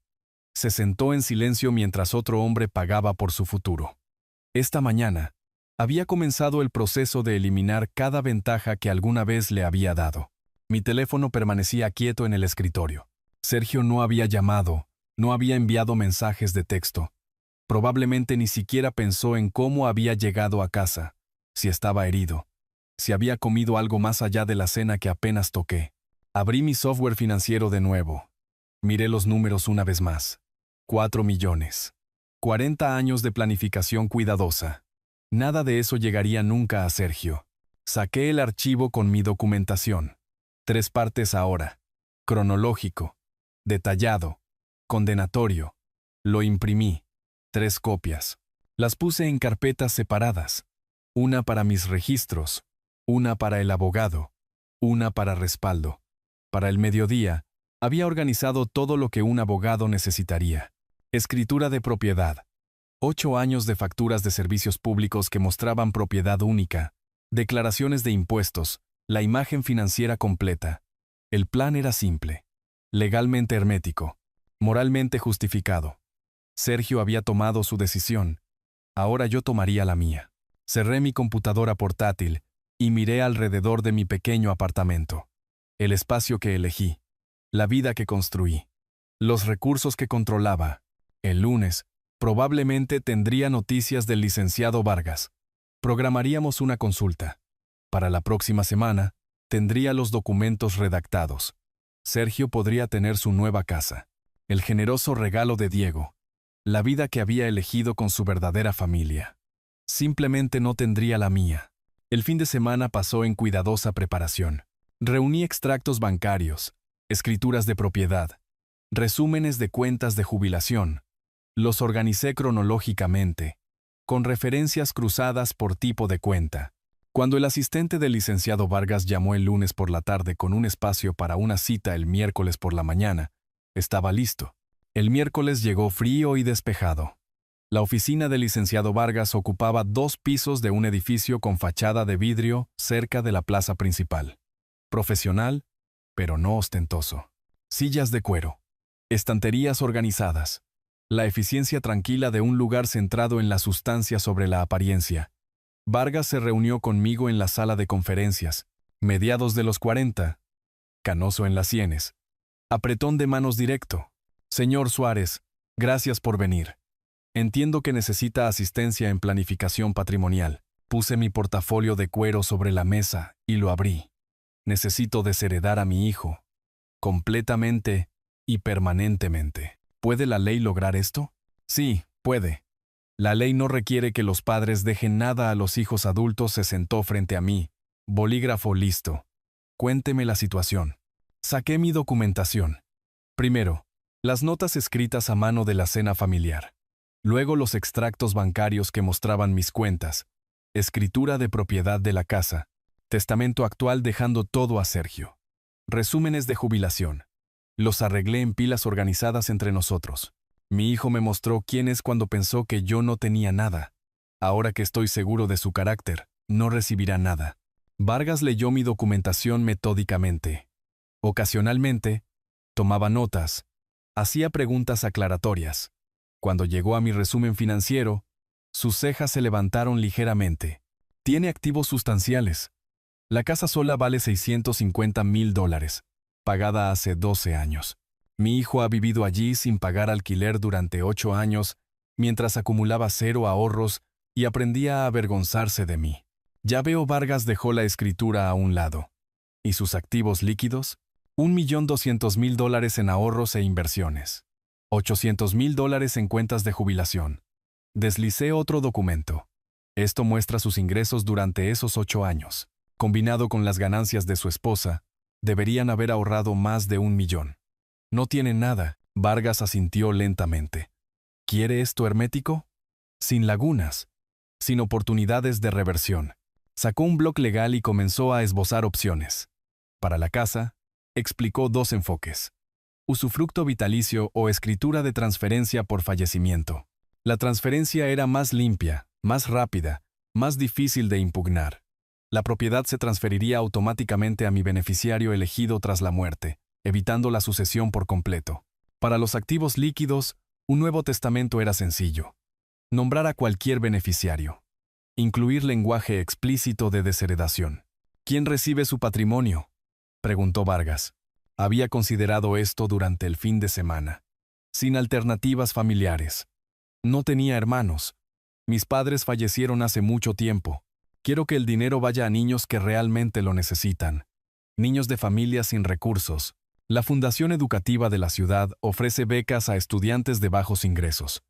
se sentó en silencio mientras otro hombre pagaba por su futuro. Esta mañana, había comenzado el proceso de eliminar cada ventaja que alguna vez le había dado. Mi teléfono permanecía quieto en el escritorio. Sergio no había llamado, no había enviado mensajes de texto. Probablemente ni siquiera pensó en cómo había llegado a casa, si estaba herido, si había comido algo más allá de la cena que apenas toqué. Abrí mi software financiero de nuevo. Miré los números una vez más. 4 millones. 40 años de planificación cuidadosa. Nada de eso llegaría nunca a Sergio. Saqué el archivo con mi documentación. 3 partes ahora. Cronológico. Detallado. Condenatorio. Lo imprimí. 3 copias. Las puse en carpetas separadas. Una para mis registros. Una para el abogado. Una para respaldo. Para el mediodía, había organizado todo lo que un abogado necesitaría. Escritura de propiedad. 8 años de facturas de servicios públicos que mostraban propiedad única. Declaraciones de impuestos. La imagen financiera completa. El plan era simple. Legalmente hermético. Moralmente justificado. Sergio había tomado su decisión. Ahora yo tomaría la mía. Cerré mi computadora portátil y miré alrededor de mi pequeño apartamento. El espacio que elegí. La vida que construí. Los recursos que controlaba. El lunes, probablemente tendría noticias del licenciado Vargas. Programaríamos una consulta. Para la próxima semana, tendría los documentos redactados. Sergio podría tener su nueva casa. El generoso regalo de Diego. La vida que había elegido con su verdadera familia. Simplemente no tendría la mía. El fin de semana pasó en cuidadosa preparación. Reuní extractos bancarios, escrituras de propiedad, resúmenes de cuentas de jubilación. Los organicé cronológicamente, con referencias cruzadas por tipo de cuenta. Cuando el asistente del licenciado Vargas llamó el lunes por la tarde con un espacio para una cita el miércoles por la mañana, estaba listo. El miércoles llegó frío y despejado. La oficina del licenciado Vargas ocupaba 2 pisos de un edificio con fachada de vidrio cerca de la plaza principal. Profesional, pero no ostentoso. Sillas de cuero. Estanterías organizadas. La eficiencia tranquila de un lugar centrado en la sustancia sobre la apariencia. Vargas se reunió conmigo en la sala de conferencias, mediados de los 40, canoso en las sienes. Apretón de manos directo. Señor Suárez, gracias por venir. Entiendo que necesita asistencia en planificación patrimonial. Puse mi portafolio de cuero sobre la mesa y lo abrí. Necesito desheredar a mi hijo, completamente y permanentemente. ¿Puede la ley lograr esto? Sí, puede. La ley no requiere que los padres dejen nada a los hijos adultos. Se sentó frente a mí, bolígrafo listo. Cuénteme la situación. Saqué mi documentación. Primero, las notas escritas a mano de la cena familiar. Luego los extractos bancarios que mostraban mis cuentas. Escritura de propiedad de la casa. Testamento actual dejando todo a Sergio. Resúmenes de jubilación. Los arreglé en pilas organizadas entre nosotros. Mi hijo me mostró quién es cuando pensó que yo no tenía nada. Ahora que estoy seguro de su carácter, no recibirá nada. Vargas leyó mi documentación metódicamente. Ocasionalmente, tomaba notas, hacía preguntas aclaratorias. Cuando llegó a mi resumen financiero, sus cejas se levantaron ligeramente. Tiene activos sustanciales. La casa sola vale $650,000, pagada hace 12 años. Mi hijo ha vivido allí sin pagar alquiler durante 8 años, mientras acumulaba 0 ahorros y aprendía a avergonzarse de mí. Ya veo. Vargas dejó la escritura a un lado. ¿Y sus activos líquidos? $1,200,000 en ahorros e inversiones. $800,000 en cuentas de jubilación. Deslicé otro documento. Esto muestra sus ingresos durante esos 8 años. Combinado con las ganancias de su esposa, deberían haber ahorrado más de 1 millón. No tienen nada, Vargas asintió lentamente. ¿Quiere esto hermético? Sin lagunas, sin oportunidades de reversión. Sacó un bloc legal y comenzó a esbozar opciones. Para la casa, explicó 2 enfoques: usufructo vitalicio o escritura de transferencia por fallecimiento. La transferencia era más limpia, más rápida, más difícil de impugnar. La propiedad se transferiría automáticamente a mi beneficiario elegido tras la muerte, evitando la sucesión por completo. Para los activos líquidos, un nuevo testamento era sencillo. Nombrar a cualquier beneficiario. Incluir lenguaje explícito de desheredación. ¿Quién recibe su patrimonio?, preguntó Vargas. Había considerado esto durante el fin de semana. Sin alternativas familiares. No tenía hermanos. Mis padres fallecieron hace mucho tiempo. Quiero que el dinero vaya a niños que realmente lo necesitan. Niños de familias sin recursos. La Fundación Educativa de la ciudad ofrece becas a estudiantes de bajos ingresos.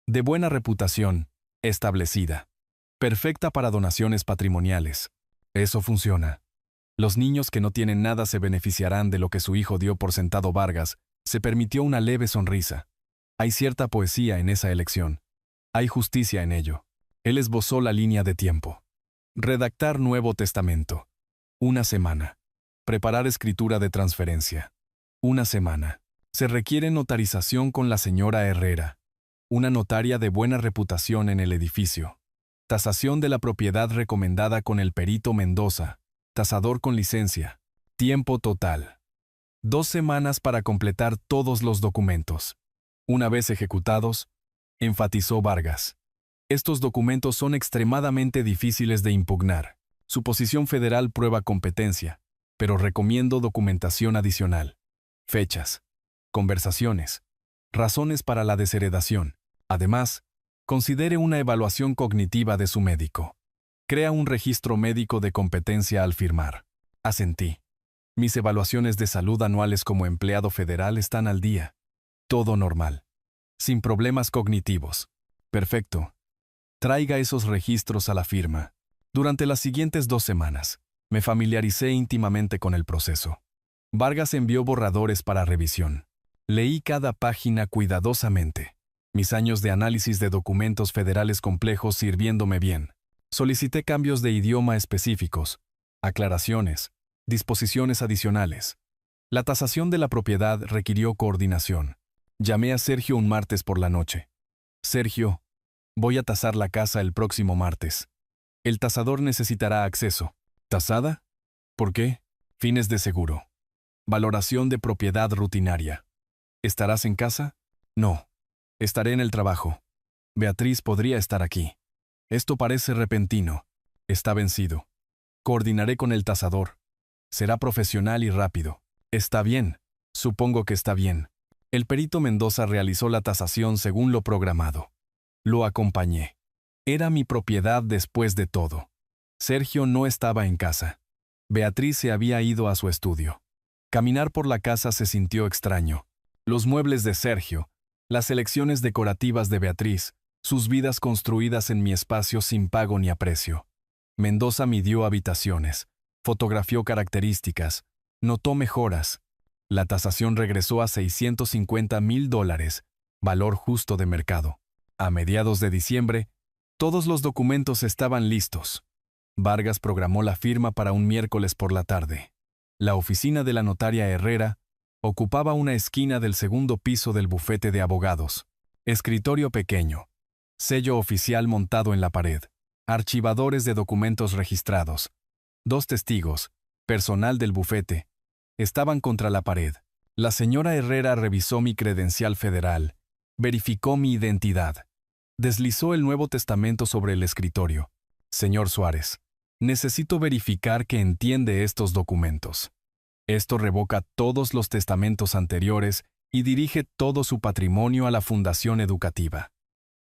De buena reputación, establecida. Perfecta para donaciones patrimoniales. Eso funciona. Los niños que no tienen nada se beneficiarán de lo que su hijo dio por sentado. Vargas se permitió una leve sonrisa. Hay cierta poesía en esa elección. Hay justicia en ello. Él esbozó la línea de tiempo. Redactar nuevo testamento. 1 semana. Preparar escritura de transferencia. 1 semana. Se requiere notarización con la señora Herrera. Una notaria de buena reputación en el edificio. Tasación de la propiedad recomendada con el perito Mendoza. Tasador con licencia. Tiempo total. 2 semanas para completar todos los documentos. Una vez ejecutados, enfatizó Vargas. Estos documentos son extremadamente difíciles de impugnar. Su posición federal prueba competencia, pero recomiendo documentación adicional. Fechas. Conversaciones. Razones para la desheredación. Además, considere una evaluación cognitiva de su médico. Crea un registro médico de competencia al firmar. Asentí. Mis evaluaciones de salud anuales como empleado federal están al día. Todo normal. Sin problemas cognitivos. Perfecto. Traiga esos registros a la firma. Durante las siguientes 2 semanas, me familiaricé íntimamente con el proceso. Vargas envió borradores para revisión. Leí cada página cuidadosamente. Mis años de análisis de documentos federales complejos sirviéndome bien. Solicité cambios de idioma específicos, aclaraciones, disposiciones adicionales. La tasación de la propiedad requirió coordinación. Llamé a Sergio un martes por la noche. Sergio, voy a tasar la casa el próximo martes. El tasador necesitará acceso. ¿Tasada? ¿Por qué? Fines de seguro. Valoración de propiedad rutinaria. ¿Estarás en casa? No. Estaré en el trabajo. Beatriz podría estar aquí. Esto parece repentino. Está vencido. Coordinaré con el tasador. Será profesional y rápido. Está bien. Supongo que está bien. El perito Mendoza realizó la tasación según lo programado. Lo acompañé. Era mi propiedad después de todo. Sergio no estaba en casa. Beatriz se había ido a su estudio. Caminar por la casa se sintió extraño. Los muebles de Sergio, las elecciones decorativas de Beatriz, sus vidas construidas en mi espacio sin pago ni aprecio. Mendoza midió habitaciones, fotografió características, notó mejoras. La tasación regresó a $650,000, valor justo de mercado. A mediados de diciembre, todos los documentos estaban listos. Vargas programó la firma para un miércoles por la tarde. La oficina de la notaria Herrera ocupaba una esquina del segundo piso del bufete de abogados. Escritorio pequeño. Sello oficial montado en la pared. Archivadores de documentos registrados. 2 testigos, personal del bufete, estaban contra la pared. La señora Herrera revisó mi credencial federal, verificó mi identidad. Deslizó el Nuevo Testamento sobre el escritorio. Señor Suárez, necesito verificar que entiende estos documentos. Esto revoca todos los testamentos anteriores y dirige todo su patrimonio a la Fundación Educativa.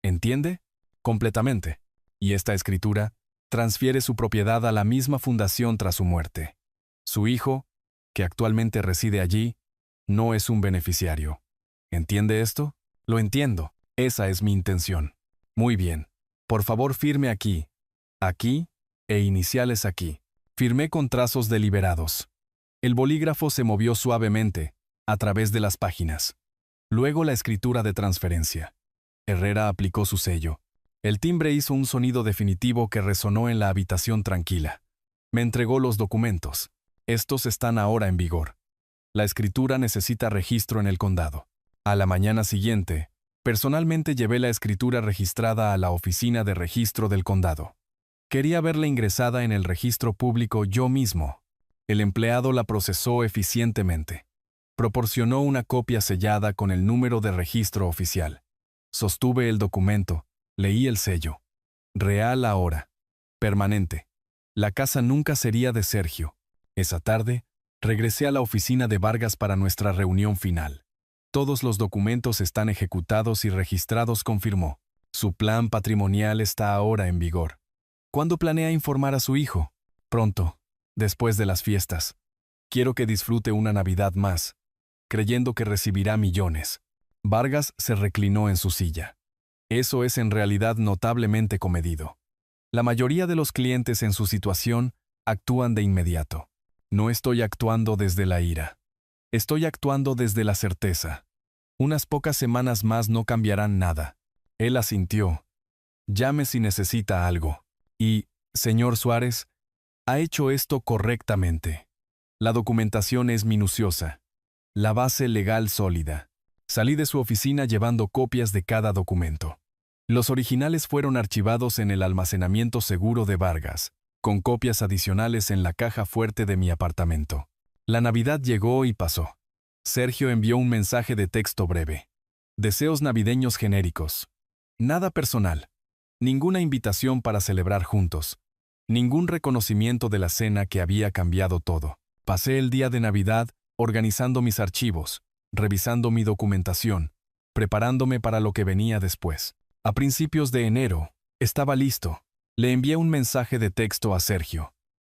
¿Entiende? Completamente. Y esta escritura transfiere su propiedad a la misma fundación tras su muerte. Su hijo, que actualmente reside allí, no es un beneficiario. ¿Entiende esto? Lo entiendo. Esa es mi intención. Muy bien. Por favor, firme aquí, aquí e iniciales aquí. Firmé con trazos deliberados. El bolígrafo se movió suavemente, a través de las páginas. Luego la escritura de transferencia. Herrera aplicó su sello. El timbre hizo un sonido definitivo que resonó en la habitación tranquila. Me entregó los documentos. Estos están ahora en vigor. La escritura necesita registro en el condado. A la mañana siguiente, personalmente llevé la escritura registrada a la oficina de registro del condado. Quería verla ingresada en el registro público yo mismo. El empleado la procesó eficientemente. Proporcionó una copia sellada con el número de registro oficial. Sostuve el documento, leí el sello. Real ahora. Permanente. La casa nunca sería de Sergio. Esa tarde, regresé a la oficina de Vargas para nuestra reunión final. Todos los documentos están ejecutados y registrados, confirmó. Su plan patrimonial está ahora en vigor. ¿Cuándo planea informar a su hijo? Pronto, después de las fiestas. Quiero que disfrute una Navidad más, creyendo que recibirá millones. Vargas se reclinó en su silla. Eso es en realidad notablemente comedido. La mayoría de los clientes en su situación actúan de inmediato. No estoy actuando desde la ira. Estoy actuando desde la certeza. Unas pocas semanas más no cambiarán nada. Él asintió. Llame si necesita algo. Y, señor Suárez, ha hecho esto correctamente. La documentación es minuciosa. La base legal sólida. Salí de su oficina llevando copias de cada documento. Los originales fueron archivados en el almacenamiento seguro de Vargas, con copias adicionales en la caja fuerte de mi apartamento. La Navidad llegó y pasó. Sergio envió un mensaje de texto breve. Deseos navideños genéricos. Nada personal. Ninguna invitación para celebrar juntos. Ningún reconocimiento de la cena que había cambiado todo. Pasé el día de Navidad organizando mis archivos, revisando mi documentación, preparándome para lo que venía después. A principios de enero, estaba listo. Le envié un mensaje de texto a Sergio.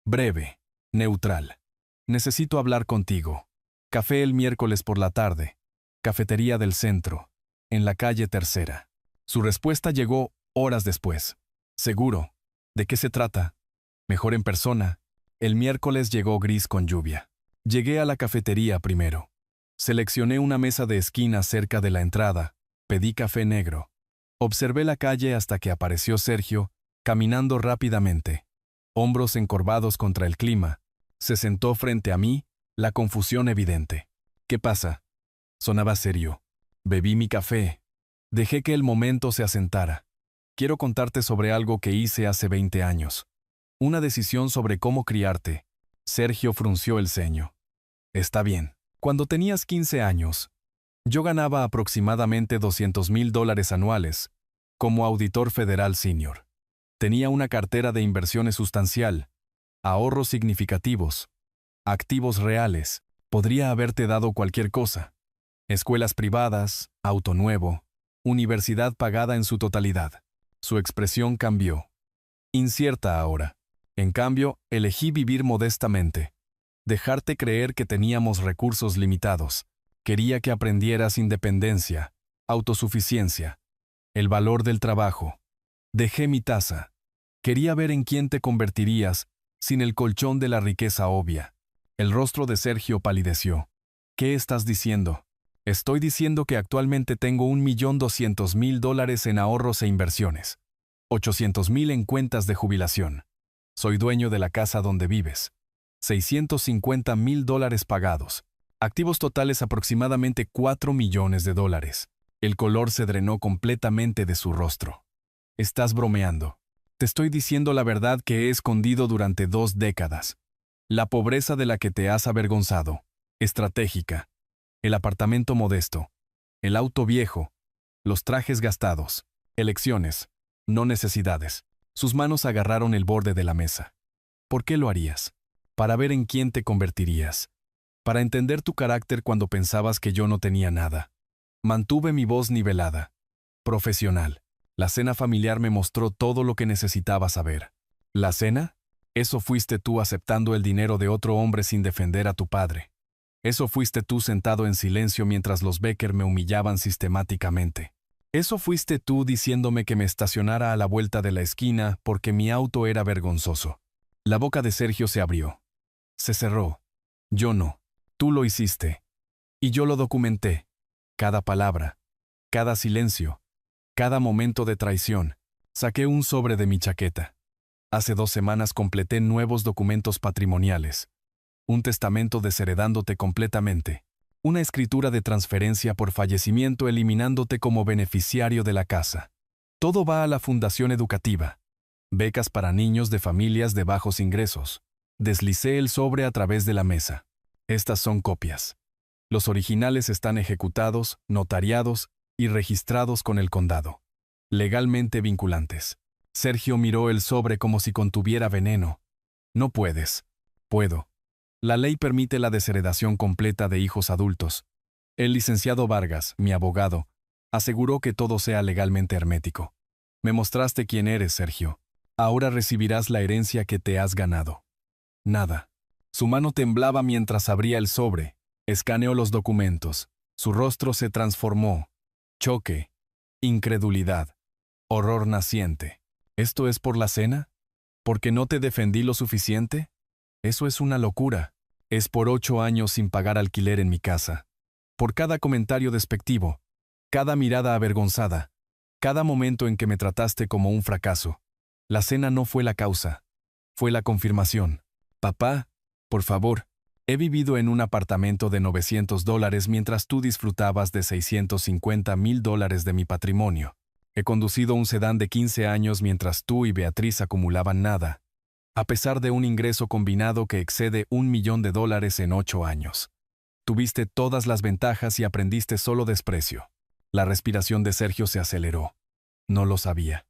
Breve, neutral. Necesito hablar contigo. Café el miércoles por la tarde. Cafetería del centro, en la calle Tercera. Su respuesta llegó horas después. Seguro. ¿De qué se trata? Mejor en persona. El miércoles llegó gris con lluvia. Llegué a la cafetería primero. Seleccioné una mesa de esquina cerca de la entrada. Pedí café negro. Observé la calle hasta que apareció Sergio, caminando rápidamente. Hombros encorvados contra el clima. Se sentó frente a mí, la confusión evidente. ¿Qué pasa? Sonaba serio. Bebí mi café. Dejé que el momento se asentara. Quiero contarte sobre algo que hice hace 20 años. Una decisión sobre cómo criarte. Sergio frunció el ceño. Está bien. Cuando tenías 15 años, yo ganaba aproximadamente $200,000 anuales, como auditor federal senior. Tenía una cartera de inversiones sustancial, ahorros significativos, activos reales. Podría haberte dado cualquier cosa. Escuelas privadas, auto nuevo, universidad pagada en su totalidad. Su expresión cambió. Incierta ahora. En cambio, elegí vivir modestamente. Dejarte creer que teníamos recursos limitados. Quería que aprendieras independencia, autosuficiencia, el valor del trabajo. Dejé mi taza. Quería ver en quién te convertirías sin el colchón de la riqueza obvia. El rostro de Sergio palideció. ¿Qué estás diciendo? Estoy diciendo que actualmente tengo $1,200,000 en ahorros e inversiones. 800,000 en cuentas de jubilación. Soy dueño de la casa donde vives. $650,000 pagados. Activos totales aproximadamente $4 millones. El color se drenó completamente de su rostro. Estás bromeando. Te estoy diciendo la verdad que he escondido durante 2 décadas. La pobreza de la que te has avergonzado. Estratégica. El apartamento modesto. El auto viejo. Los trajes gastados. Elecciones. No necesidades. Sus manos agarraron el borde de la mesa. ¿Por qué lo harías? Para ver en quién te convertirías. Para entender tu carácter cuando pensabas que yo no tenía nada. Mantuve mi voz nivelada. Profesional. La cena familiar me mostró todo lo que necesitaba saber. ¿La cena? Eso fuiste tú aceptando el dinero de otro hombre sin defender a tu padre. Eso fuiste tú sentado en silencio mientras los Becker me humillaban sistemáticamente. Eso fuiste tú diciéndome que me estacionara a la vuelta de la esquina porque mi auto era vergonzoso. La boca de Sergio se abrió. Se cerró. Yo no. Tú lo hiciste. Y yo lo documenté. Cada palabra. Cada silencio. Cada momento de traición. Saqué un sobre de mi chaqueta. Hace 2 semanas completé nuevos documentos patrimoniales. Un testamento desheredándote completamente. Una escritura de transferencia por fallecimiento eliminándote como beneficiario de la casa. Todo va a la fundación educativa. Becas para niños de familias de bajos ingresos. Deslicé el sobre a través de la mesa. Estas son copias. Los originales están ejecutados, notariados y registrados con el condado. Legalmente vinculantes. Sergio miró el sobre como si contuviera veneno. No puedes. Puedo. La ley permite la desheredación completa de hijos adultos. El licenciado Vargas, mi abogado, aseguró que todo sea legalmente hermético. Me mostraste quién eres, Sergio. Ahora recibirás la herencia que te has ganado. Nada. Su mano temblaba mientras abría el sobre. Escaneó los documentos. Su rostro se transformó. Choque. Incredulidad. Horror naciente. ¿Esto es por la cena? ¿Porque no te defendí lo suficiente? Eso es una locura. Es por 8 años sin pagar alquiler en mi casa. Por cada comentario despectivo. Cada mirada avergonzada. Cada momento en que me trataste como un fracaso. La cena no fue la causa. Fue la confirmación. Papá, por favor. He vivido en un apartamento de $900 mientras tú disfrutabas de $650,000 de mi patrimonio. He conducido un sedán de 15 años mientras tú y Beatriz acumulaban nada, a pesar de un ingreso combinado que excede $1 millón en 8 años. Tuviste todas las ventajas y aprendiste solo desprecio. La respiración de Sergio se aceleró. No lo sabía.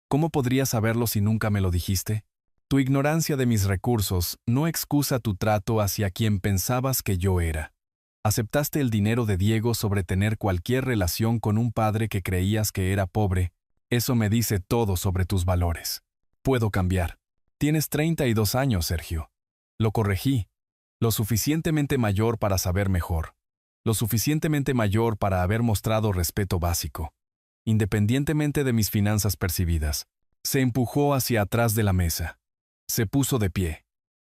¿Cómo podría saberlo si nunca me lo dijiste? Tu ignorancia de mis recursos no excusa tu trato hacia quien pensabas que yo era. Aceptaste el dinero de Diego sobre tener cualquier relación con un padre que creías que era pobre. Eso me dice todo sobre tus valores. Puedo cambiar. Tienes 32 años, Sergio. Lo corregí. Lo suficientemente mayor para saber mejor. Lo suficientemente mayor para haber mostrado respeto básico. Independientemente de mis finanzas percibidas. Se empujó hacia atrás de la mesa. Se puso de pie.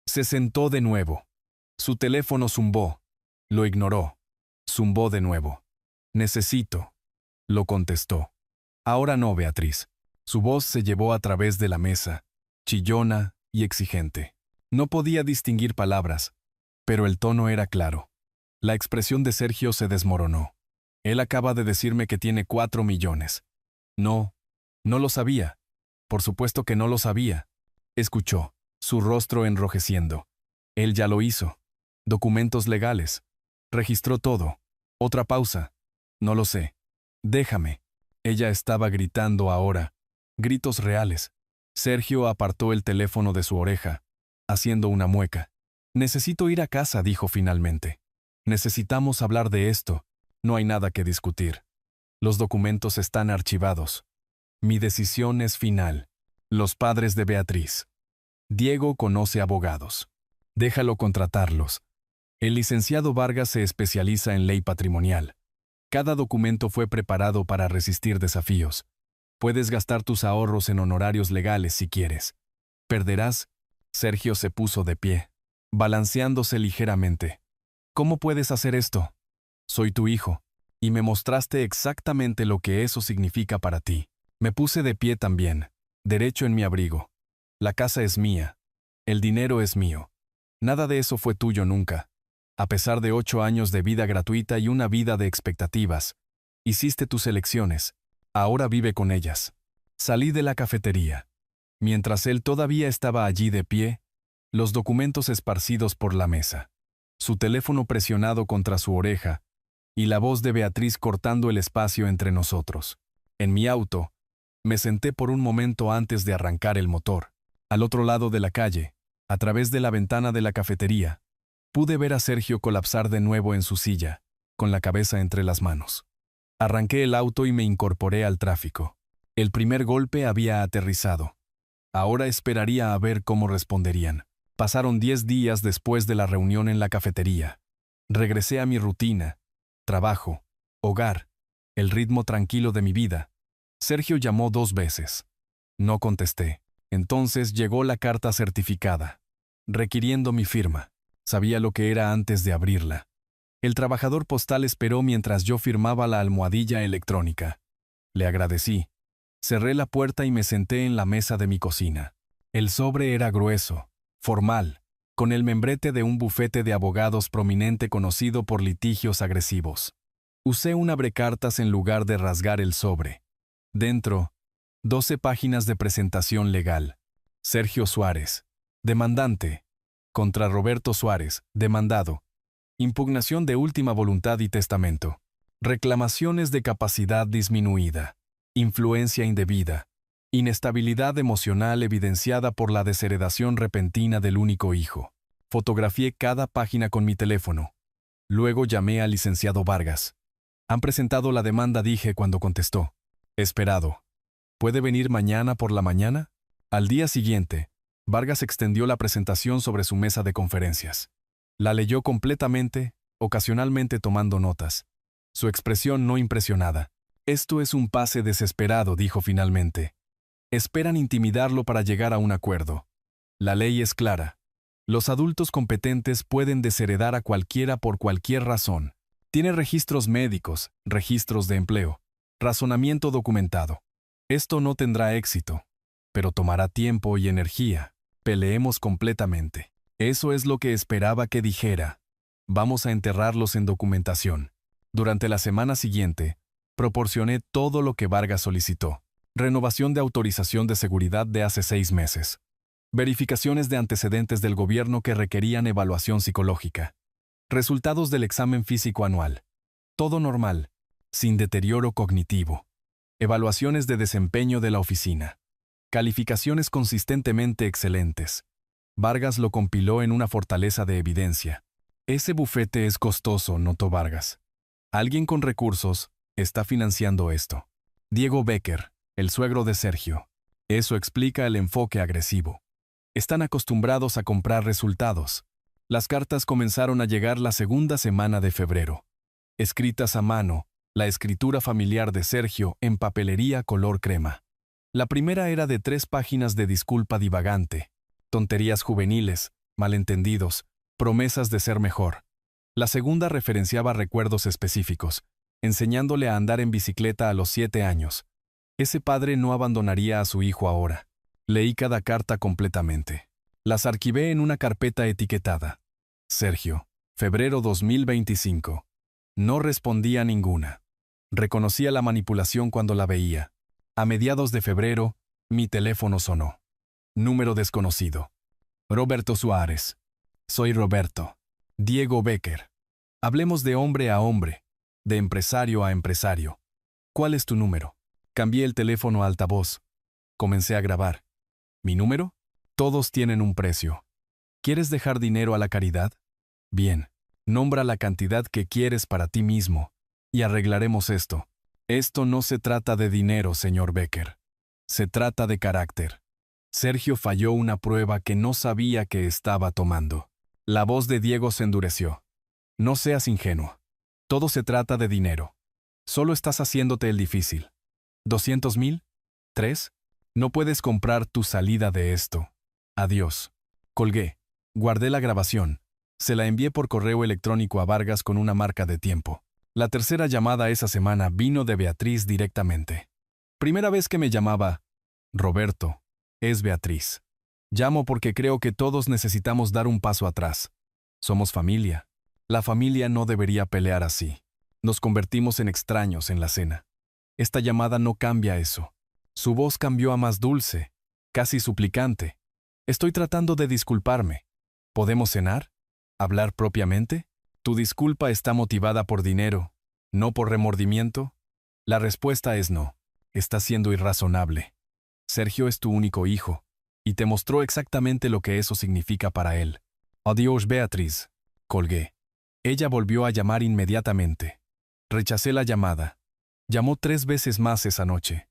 Se sentó de nuevo. Su teléfono zumbó. Lo ignoró. Zumbó de nuevo. Necesito. Lo contestó. Ahora no, Beatriz. Su voz se llevó a través de la mesa, chillona y exigente. No podía distinguir palabras, pero el tono era claro. La expresión de Sergio se desmoronó. Él acaba de decirme que tiene 4 millones. No, no lo sabía. Por supuesto que no lo sabía. Escuchó, su rostro enrojeciendo. Él ya lo hizo. Documentos legales. Registró todo. Otra pausa. No lo sé. Déjame. Ella estaba gritando ahora. Gritos reales. Sergio apartó el teléfono de su oreja, haciendo una mueca. Necesito ir a casa, dijo finalmente. Necesitamos hablar de esto. No hay nada que discutir. Los documentos están archivados. Mi decisión es final. Los padres de Beatriz. Diego conoce abogados. Déjalo contratarlos. El licenciado Vargas se especializa en ley patrimonial. Cada documento fue preparado para resistir desafíos. Puedes gastar tus ahorros en honorarios legales si quieres. ¿Perderás? Sergio se puso de pie, balanceándose ligeramente. ¿Cómo puedes hacer esto? Soy tu hijo, y me mostraste exactamente lo que eso significa para ti. Me puse de pie también, derecho en mi abrigo. La casa es mía. El dinero es mío. Nada de eso fue tuyo nunca. A pesar de 8 años de vida gratuita y una vida de expectativas, hiciste tus elecciones. Ahora vive con ellas. Salí de la cafetería. Mientras él todavía estaba allí de pie, los documentos esparcidos por la mesa, su teléfono presionado contra su oreja y la voz de Beatriz cortando el espacio entre nosotros. En mi auto, me senté por un momento antes de arrancar el motor. Al otro lado de la calle, a través de la ventana de la cafetería, pude ver a Sergio colapsar de nuevo en su silla, con la cabeza entre las manos. Arranqué el auto y me incorporé al tráfico. El primer golpe había aterrizado. Ahora esperaría a ver cómo responderían. Pasaron 10 días después de la reunión en la cafetería. Regresé a mi rutina, trabajo, hogar, el ritmo tranquilo de mi vida. Sergio llamó 2 veces. No contesté. Entonces llegó la carta certificada. requiriendo mi firma. Sabía lo que era antes de abrirla. El trabajador postal esperó mientras yo firmaba la almohadilla electrónica. Le agradecí. Cerré la puerta y me senté en la mesa de mi cocina. El sobre era grueso, formal, con el membrete de un bufete de abogados prominente conocido por litigios agresivos. Usé un abrecartas en lugar de rasgar el sobre. Dentro, 12 páginas de presentación legal. Sergio Suárez, demandante. Contra Roberto Suárez, demandado. Impugnación de última voluntad y testamento. Reclamaciones de capacidad disminuida. Influencia indebida. Inestabilidad emocional evidenciada por la desheredación repentina del único hijo. Fotografié cada página con mi teléfono. Luego llamé al licenciado Vargas. Han presentado la demanda, dije cuando contestó. Esperado. ¿Puede venir mañana por la mañana? Al día siguiente, Vargas extendió la presentación sobre su mesa de conferencias. La leyó completamente, ocasionalmente tomando notas. Su expresión no impresionada. Esto es un pase desesperado, dijo finalmente. Esperan intimidarlo para llegar a un acuerdo. La ley es clara. Los adultos competentes pueden desheredar a cualquiera por cualquier razón. Tiene registros médicos, registros de empleo, razonamiento documentado. Esto no tendrá éxito, pero tomará tiempo y energía. Peleemos completamente. Eso es lo que esperaba que dijera. Vamos a enterrarlos en documentación. Durante la semana siguiente, proporcioné todo lo que Vargas solicitó. Renovación de autorización de seguridad de hace 6 meses. Verificaciones de antecedentes del gobierno que requerían evaluación psicológica. Resultados del examen físico anual. Todo normal, sin deterioro cognitivo. Evaluaciones de desempeño de la oficina. Calificaciones consistentemente excelentes. Vargas lo compiló en una fortaleza de evidencia. Ese bufete es costoso, notó Vargas. Alguien con recursos está financiando esto. Diego Becker, el suegro de Sergio. Eso explica el enfoque agresivo. Están acostumbrados a comprar resultados. Las cartas comenzaron a llegar la segunda semana de febrero. Escritas a mano, la escritura familiar de Sergio en papelería color crema. La primera era de 3 páginas de disculpa divagante, tonterías juveniles, malentendidos, promesas de ser mejor. La segunda referenciaba recuerdos específicos, enseñándole a andar en bicicleta a los 7 años. Ese padre no abandonaría a su hijo ahora. Leí cada carta completamente. Las archivé en una carpeta etiquetada. Sergio, febrero 2025. No respondía a ninguna. Reconocía la manipulación cuando la veía. A mediados de febrero, mi teléfono sonó. Número desconocido. Roberto Suárez. Soy Roberto. Diego Becker. Hablemos de hombre a hombre, de empresario a empresario. ¿Cuál es tu número? Cambié el teléfono a altavoz. Comencé a grabar. ¿Mi número? Todos tienen un precio. ¿Quieres dejar dinero a la caridad? Bien, nombra la cantidad que quieres para ti mismo, y arreglaremos esto. Esto no se trata de dinero, señor Becker. Se trata de carácter. Sergio falló una prueba que no sabía que estaba tomando. La voz de Diego se endureció. No seas ingenuo. Todo se trata de dinero. Solo estás haciéndote el difícil. ¿200,000? ¿3? No puedes comprar tu salida de esto. Adiós. Colgué. Guardé la grabación. Se la envié por correo electrónico a Vargas con una marca de tiempo. La tercera llamada esa semana vino de Beatriz directamente. Primera vez que me llamaba. Roberto, es Beatriz. Llamo porque creo que todos necesitamos dar un paso atrás. Somos familia. La familia no debería pelear así. Nos convertimos en extraños en la cena. Esta llamada no cambia eso. Su voz cambió a más dulce, casi suplicante. Estoy tratando de disculparme. ¿Podemos cenar? ¿Hablar propiamente? ¿Tu disculpa está motivada por dinero, no por remordimiento? La respuesta es no. Estás siendo irrazonable. Sergio es tu único hijo, y te mostró exactamente lo que eso significa para él. Adiós, Beatriz. Colgué. Ella volvió a llamar inmediatamente. Rechacé la llamada. Llamó 3 veces más esa noche.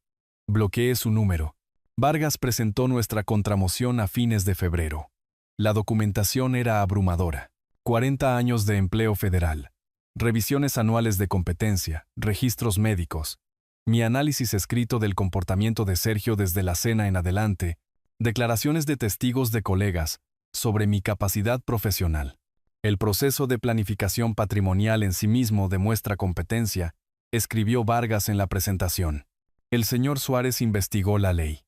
Bloqueé su número. Vargas presentó nuestra contramoción a fines de febrero. La documentación era abrumadora. 40 años de empleo federal. Revisiones anuales de competencia, registros médicos. Mi análisis escrito del comportamiento de Sergio desde la cena en adelante. Declaraciones de testigos de colegas. sobre mi capacidad profesional. El proceso de planificación patrimonial en sí mismo demuestra competencia, escribió Vargas en la presentación. El señor Suárez investigó la ley.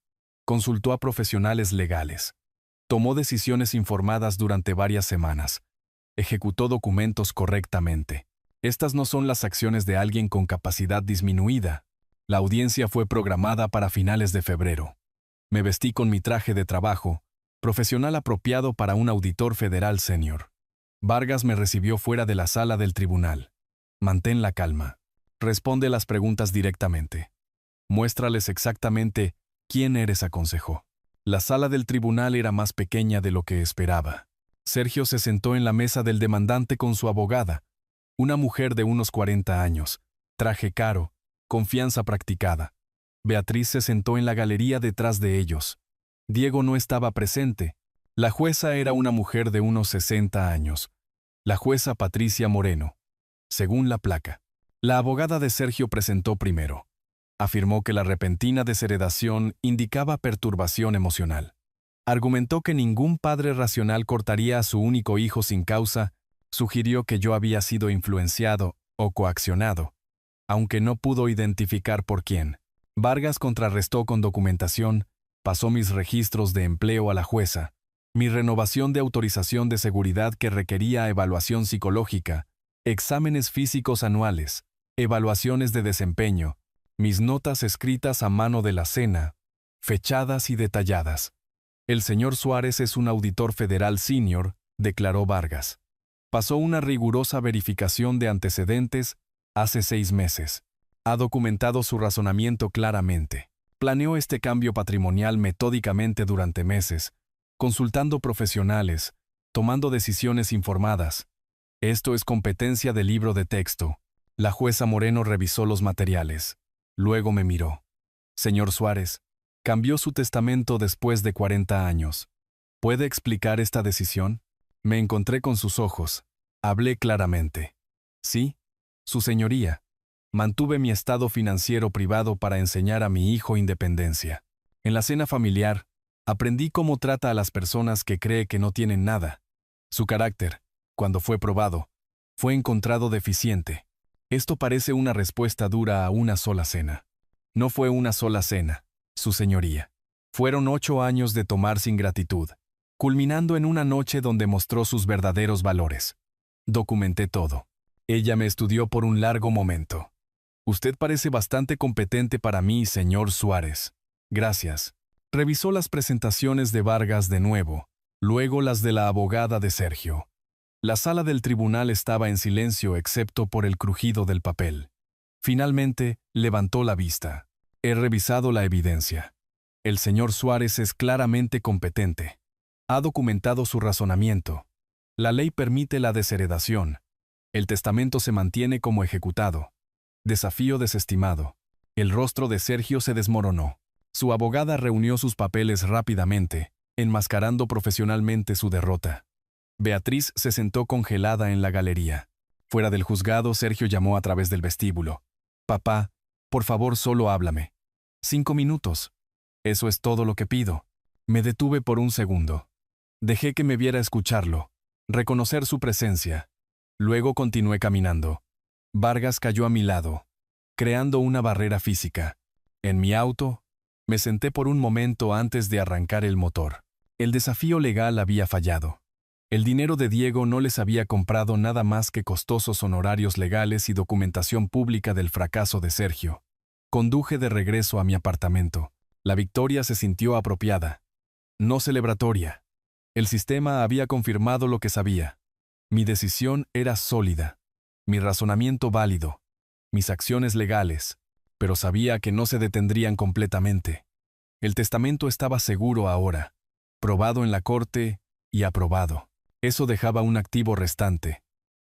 Consultó a profesionales legales. Tomó decisiones informadas durante varias semanas. Ejecutó documentos correctamente. Estas no son las acciones de alguien con capacidad disminuida. La audiencia fue programada para finales de febrero. Me vestí con mi traje de trabajo, profesional apropiado para un auditor federal senior. Vargas me recibió fuera de la sala del tribunal. Mantén la calma. Responde las preguntas directamente. Muéstrales exactamente quién eres, aconsejó. La sala del tribunal era más pequeña de lo que esperaba. Sergio se sentó en la mesa del demandante con su abogada, una mujer de unos 40 años, traje caro, confianza practicada. Beatriz se sentó en la galería detrás de ellos. Diego no estaba presente. La jueza era una mujer de unos 60 años. La jueza Patricia Moreno, según la placa. La abogada de Sergio presentó primero. Afirmó que la repentina desheredación indicaba perturbación emocional. Argumentó que ningún padre racional cortaría a su único hijo sin causa. Sugirió que yo había sido influenciado o coaccionado, aunque no pudo identificar por quién. Vargas contrarrestó con documentación, pasó mis registros de empleo a la jueza, mi renovación de autorización de seguridad que requería evaluación psicológica, exámenes físicos anuales, evaluaciones de desempeño, mis notas escritas a mano de la cena, fechadas y detalladas. El señor Suárez es un auditor federal senior, declaró Vargas. Pasó una rigurosa verificación de antecedentes hace 6 meses. Ha documentado su razonamiento claramente. Planeó este cambio patrimonial metódicamente durante meses, consultando profesionales, tomando decisiones informadas. Esto es competencia del libro de texto. La jueza Moreno revisó los materiales. Luego me miró. Señor Suárez, cambió su testamento después de 40 años. ¿Puede explicar esta decisión? Me encontré con sus ojos. Hablé claramente. Sí, su señoría. Mantuve mi estado financiero privado para enseñar a mi hijo independencia. En la cena familiar, aprendí cómo trata a las personas que cree que no tienen nada. Su carácter, cuando fue probado, fue encontrado deficiente. Esto parece una respuesta dura a una sola cena. No fue una sola cena, su señoría. Fueron 8 años de tomar sin gratitud, culminando en una noche donde mostró sus verdaderos valores. Documenté todo. Ella me estudió por un largo momento. Usted parece bastante competente para mí, señor Suárez. Gracias. Revisó las presentaciones de Vargas de nuevo, luego las de la abogada de Sergio. La sala del tribunal estaba en silencio excepto por el crujido del papel. Finalmente, levantó la vista. He revisado la evidencia. El señor Suárez es claramente competente. Ha documentado su razonamiento. La ley permite la desheredación. El testamento se mantiene como ejecutado. Desafío desestimado. El rostro de Sergio se desmoronó. Su abogada reunió sus papeles rápidamente, enmascarando profesionalmente su derrota. Beatriz se sentó congelada en la galería. Fuera del juzgado, Sergio llamó a través del vestíbulo. Papá, por favor, solo háblame. 5 minutos. Eso es todo lo que pido. Me detuve por un segundo. Dejé que me viera escucharlo, reconocer su presencia. Luego continué caminando. Vargas cayó a mi lado, creando una barrera física. En mi auto, me senté por un momento antes de arrancar el motor. El desafío legal había fallado. El dinero de Diego no les había comprado nada más que costosos honorarios legales y documentación pública del fracaso de Sergio. Conduje de regreso a mi apartamento. La victoria se sintió apropiada, no celebratoria. El sistema había confirmado lo que sabía. Mi decisión era sólida, mi razonamiento válido, mis acciones legales, pero sabía que no se detendrían completamente. El testamento estaba seguro ahora, probado en la corte y aprobado. Eso dejaba un activo restante,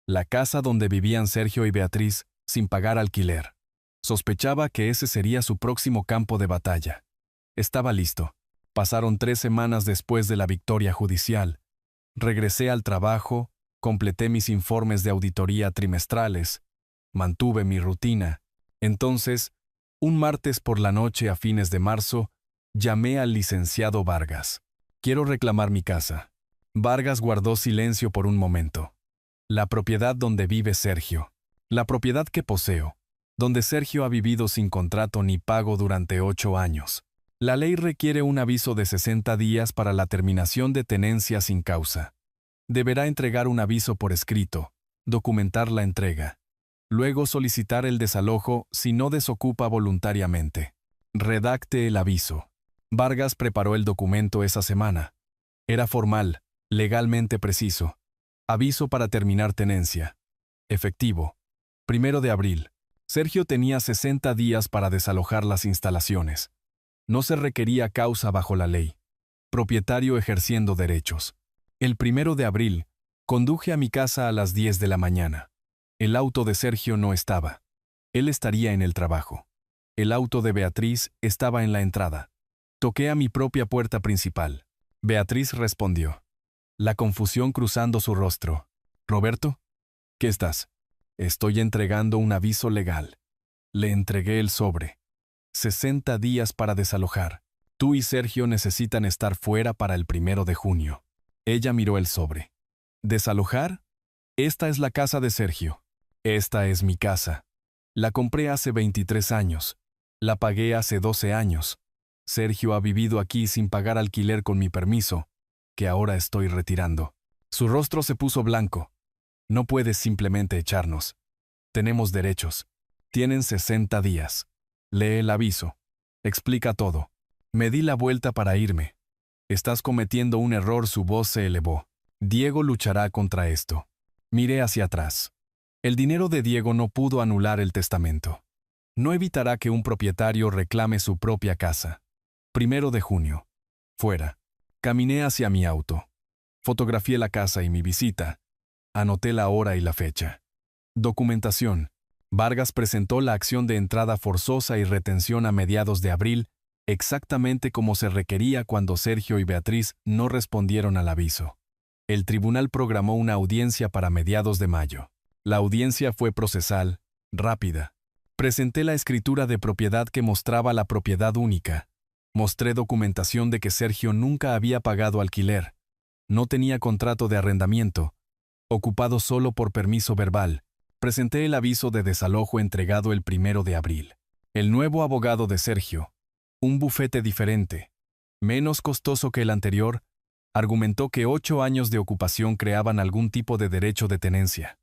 la casa donde vivían Sergio y Beatriz sin pagar alquiler. Sospechaba que ese sería su próximo campo de batalla. Estaba listo. Pasaron 3 semanas después de la victoria judicial. Regresé al trabajo, completé mis informes de auditoría trimestrales, mantuve mi rutina. Entonces, un martes por la noche a fines de marzo, llamé al licenciado Vargas. Quiero reclamar mi casa. Vargas guardó silencio por un momento. La propiedad donde vive Sergio. La propiedad que poseo, donde Sergio ha vivido sin contrato ni pago durante 8 años. La ley requiere un aviso de 60 días para la terminación de tenencia sin causa. Deberá entregar un aviso por escrito, documentar la entrega. Luego solicitar el desalojo si no desocupa voluntariamente. Redacte el aviso. Vargas preparó el documento esa semana. Era formal, legalmente preciso. Aviso para terminar tenencia. Efectivo. 1 de abril. Sergio tenía 60 días para desalojar las instalaciones. No se requería causa bajo la ley. Propietario ejerciendo derechos. El 1 de abril, conduje a mi casa a las 10 de la mañana. El auto de Sergio no estaba. Él estaría en el trabajo. El auto de Beatriz estaba en la entrada. Toqué a mi propia puerta principal. Beatriz respondió. La confusión cruzando su rostro. «¿Roberto? ¿Qué estás?» «Estoy entregando un aviso legal». Le entregué el sobre. 60 días para desalojar. Tú y Sergio necesitan estar fuera para el 1 de junio. Ella miró el sobre. ¿Desalojar? Esta es la casa de Sergio. Esta es mi casa. La compré hace 23 años. La pagué hace 12 años. Sergio ha vivido aquí sin pagar alquiler con mi permiso, que ahora estoy retirando. Su rostro se puso blanco. No puedes simplemente echarnos. Tenemos derechos. Tienen 60 días. Lee el aviso. Explica todo. Me di la vuelta para irme. Estás cometiendo un error, su voz se elevó. Diego luchará contra esto. Miré hacia atrás. El dinero de Diego no pudo anular el testamento. No evitará que un propietario reclame su propia casa. 1 de junio. Fuera. Caminé hacia mi auto. Fotografié la casa y mi visita. Anoté la hora y la fecha. Documentación. Vargas presentó la acción de entrada forzosa y retención a mediados de abril, exactamente como se requería cuando Sergio y Beatriz no respondieron al aviso. El tribunal programó una audiencia para mediados de mayo. La audiencia fue procesal, rápida. Presenté la escritura de propiedad que mostraba la propiedad única. Mostré documentación de que Sergio nunca había pagado alquiler. No tenía contrato de arrendamiento. Ocupado solo por permiso verbal. Presenté el aviso de desalojo entregado el 1 de abril. El nuevo abogado de Sergio, un bufete diferente, menos costoso que el anterior, argumentó que 8 años de ocupación creaban algún tipo de derecho de tenencia.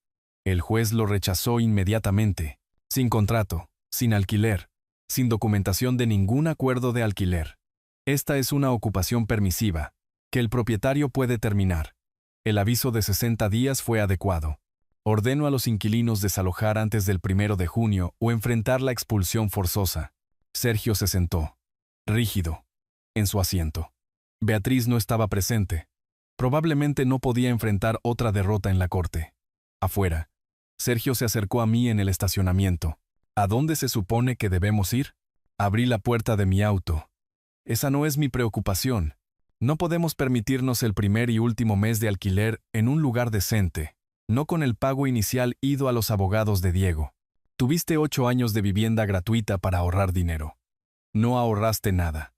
El juez lo rechazó inmediatamente, sin contrato, sin alquiler, sin documentación de ningún acuerdo de alquiler. Esta es una ocupación permisiva, que el propietario puede terminar. El aviso de 60 días fue adecuado. Ordeno a los inquilinos desalojar antes del 1 de junio o enfrentar la expulsión forzosa. Sergio se sentó, rígido, en su asiento. Beatriz no estaba presente. Probablemente no podía enfrentar otra derrota en la corte. Afuera, Sergio se acercó a mí en el estacionamiento. ¿A dónde se supone que debemos ir? Abrí la puerta de mi auto. Esa no es mi preocupación. No podemos permitirnos el primer y último mes de alquiler en un lugar decente, no con el pago inicial ido a los abogados de Diego. Tuviste 8 años de vivienda gratuita para ahorrar dinero. No ahorraste nada.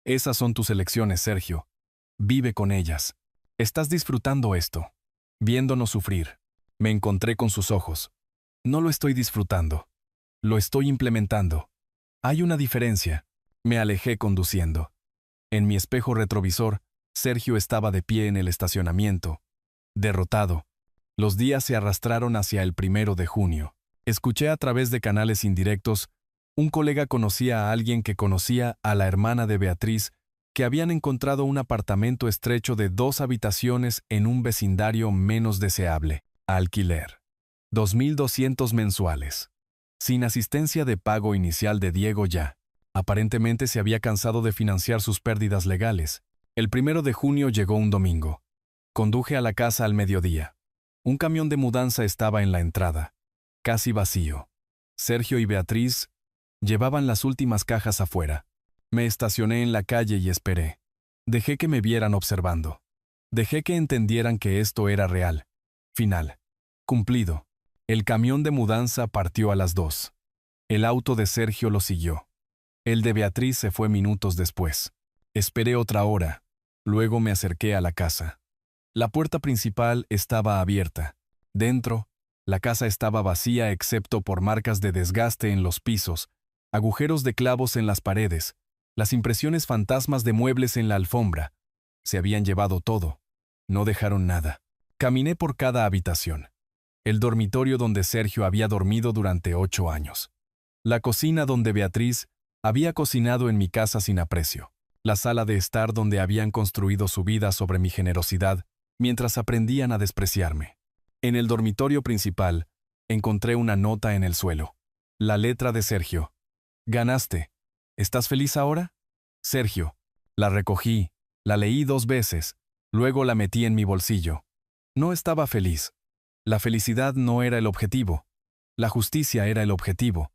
Esas son tus elecciones, Sergio. Vive con ellas. Estás disfrutando esto. Viéndonos sufrir. Me encontré con sus ojos. No lo estoy disfrutando. Lo estoy implementando. Hay una diferencia. Me alejé conduciendo. En mi espejo retrovisor, Sergio estaba de pie en el estacionamiento. Derrotado. Los días se arrastraron hacia el 1 de junio. Escuché a través de canales indirectos, un colega conocía a alguien que conocía a la hermana de Beatriz, que habían encontrado un apartamento estrecho de 2 habitaciones en un vecindario menos deseable, a alquiler. 2.200 mensuales. Sin asistencia de pago inicial de Diego ya. Aparentemente se había cansado de financiar sus pérdidas legales. El 1 de junio llegó un domingo. Conduje a la casa al mediodía. Un camión de mudanza estaba en la entrada, casi vacío. Sergio y Beatriz llevaban las últimas cajas afuera. Me estacioné en la calle y esperé. Dejé que me vieran observando. Dejé que entendieran que esto era real. Final. Cumplido. El camión de mudanza partió a las 2. El auto de Sergio lo siguió. El de Beatriz se fue minutos después. Esperé otra hora. Luego me acerqué a la casa. La puerta principal estaba abierta. Dentro, la casa estaba vacía excepto por marcas de desgaste en los pisos, agujeros de clavos en las paredes, las impresiones fantasmas de muebles en la alfombra. Se habían llevado todo. No dejaron nada. Caminé por cada habitación. El dormitorio donde Sergio había dormido durante 8 años. La cocina donde Beatriz había cocinado en mi casa sin aprecio. La sala de estar donde habían construido su vida sobre mi generosidad mientras aprendían a despreciarme. En el dormitorio principal, encontré una nota en el suelo. La letra de Sergio. Ganaste. ¿Estás feliz ahora? Sergio. La recogí, la leí 2 veces, luego la metí en mi bolsillo. No estaba feliz. La felicidad no era el objetivo. La justicia era el objetivo.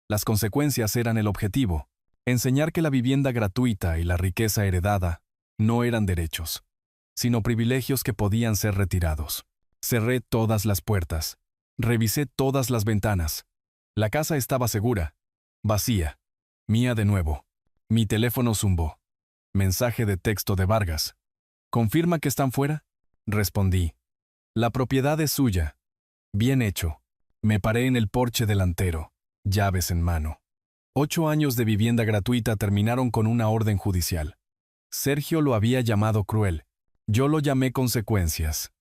Las consecuencias eran el objetivo. Enseñar que la vivienda gratuita y la riqueza heredada no eran derechos, sino privilegios que podían ser retirados. Cerré todas las puertas. Revisé todas las ventanas. La casa estaba segura, vacía, mía de nuevo. Mi teléfono zumbó. Mensaje de texto de Vargas. ¿Confirma que están fuera? Respondí. La propiedad es suya. Bien hecho. Me paré en el porche delantero, llaves en mano. 8 años de vivienda gratuita terminaron con una orden judicial. Sergio lo había llamado cruel. Yo lo llamé consecuencias.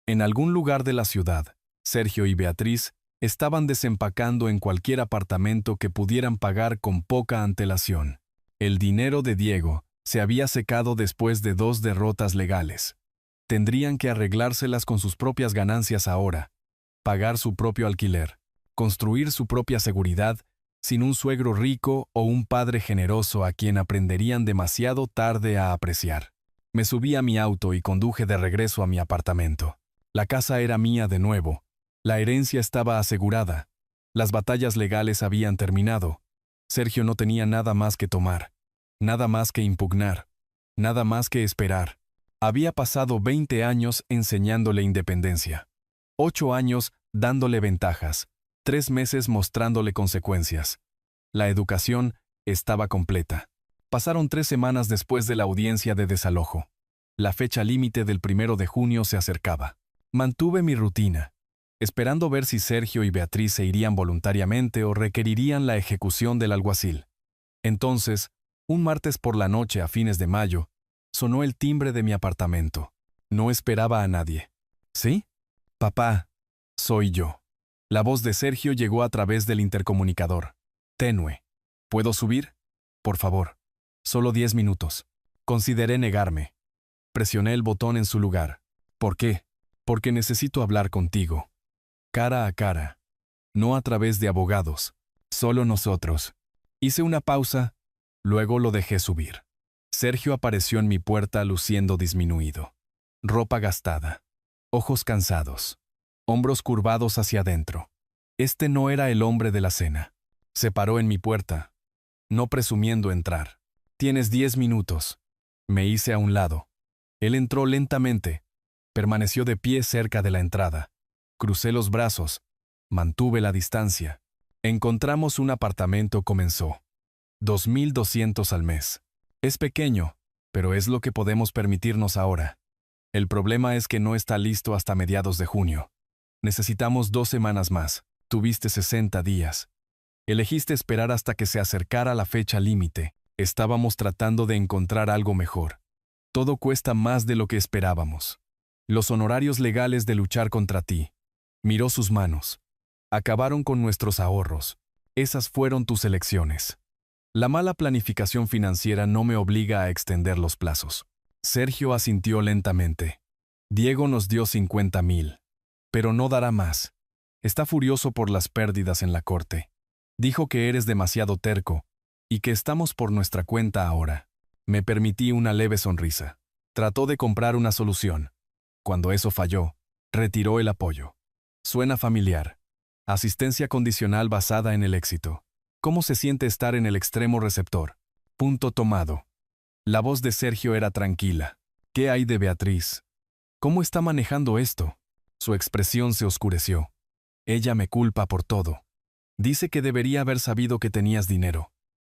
En algún lugar de la ciudad, Sergio y Beatriz estaban desempacando en cualquier apartamento que pudieran pagar con poca antelación. El dinero de Diego se había secado después de 2 derrotas legales. Tendrían que arreglárselas con sus propias ganancias ahora, pagar su propio alquiler, construir su propia seguridad sin un suegro rico o un padre generoso a quien aprenderían demasiado tarde a apreciar. Me subí a mi auto y conduje de regreso a mi apartamento. La casa era mía de nuevo. La herencia estaba asegurada. Las batallas legales habían terminado. Sergio no tenía nada más que tomar, nada más que impugnar, nada más que esperar. Había pasado 20 años enseñándole independencia. 8 años dándole ventajas. 3 meses mostrándole consecuencias. La educación estaba completa. Pasaron 3 semanas después de la audiencia de desalojo. La fecha límite del 1 de junio se acercaba. Mantuve mi rutina, esperando ver si Sergio y Beatriz se irían voluntariamente o requerirían la ejecución del alguacil. Entonces, un martes por la noche a fines de mayo, sonó el timbre de mi apartamento. No esperaba a nadie. ¿Sí? Papá, soy yo. La voz de Sergio llegó a través del intercomunicador. Tenue. ¿Puedo subir? Por favor. Solo 10 minutos. Consideré negarme. Presioné el botón en su lugar. ¿Por qué? Porque necesito hablar contigo. Cara a cara. No a través de abogados. Solo nosotros. Hice una pausa, luego lo dejé subir. Sergio apareció en mi puerta luciendo disminuido. Ropa gastada. Ojos cansados. Hombros curvados hacia adentro. Este no era el hombre de la cena. Se paró en mi puerta, no presumiendo entrar. Tienes 10 minutos. Me hice a un lado. Él entró lentamente. Permaneció de pie cerca de la entrada. Crucé los brazos. Mantuve la distancia. Encontramos un apartamento, comenzó. 2.200 al mes. Es pequeño, pero es lo que podemos permitirnos ahora. El problema es que no está listo hasta mediados de junio. Necesitamos 2 semanas más. Tuviste 60 días. Elegiste esperar hasta que se acercara la fecha límite. Estábamos tratando de encontrar algo mejor. Todo cuesta más de lo que esperábamos. Los honorarios legales de luchar contra ti. Miró sus manos. Acabaron con nuestros ahorros. Esas fueron tus elecciones. La mala planificación financiera no me obliga a extender los plazos. Sergio asintió lentamente. Diego nos dio 50,000. Pero no dará más. Está furioso por las pérdidas en la corte. Dijo que eres demasiado terco y que estamos por nuestra cuenta ahora. Me permití una leve sonrisa. Trató de comprar una solución. Cuando eso falló, retiró el apoyo. Suena familiar. Asistencia condicional basada en el éxito. ¿Cómo se siente estar en el extremo receptor? Punto tomado. La voz de Sergio era tranquila. ¿Qué hay de Beatriz? ¿Cómo está manejando esto? Su expresión se oscureció. Ella me culpa por todo. Dice que debería haber sabido que tenías dinero,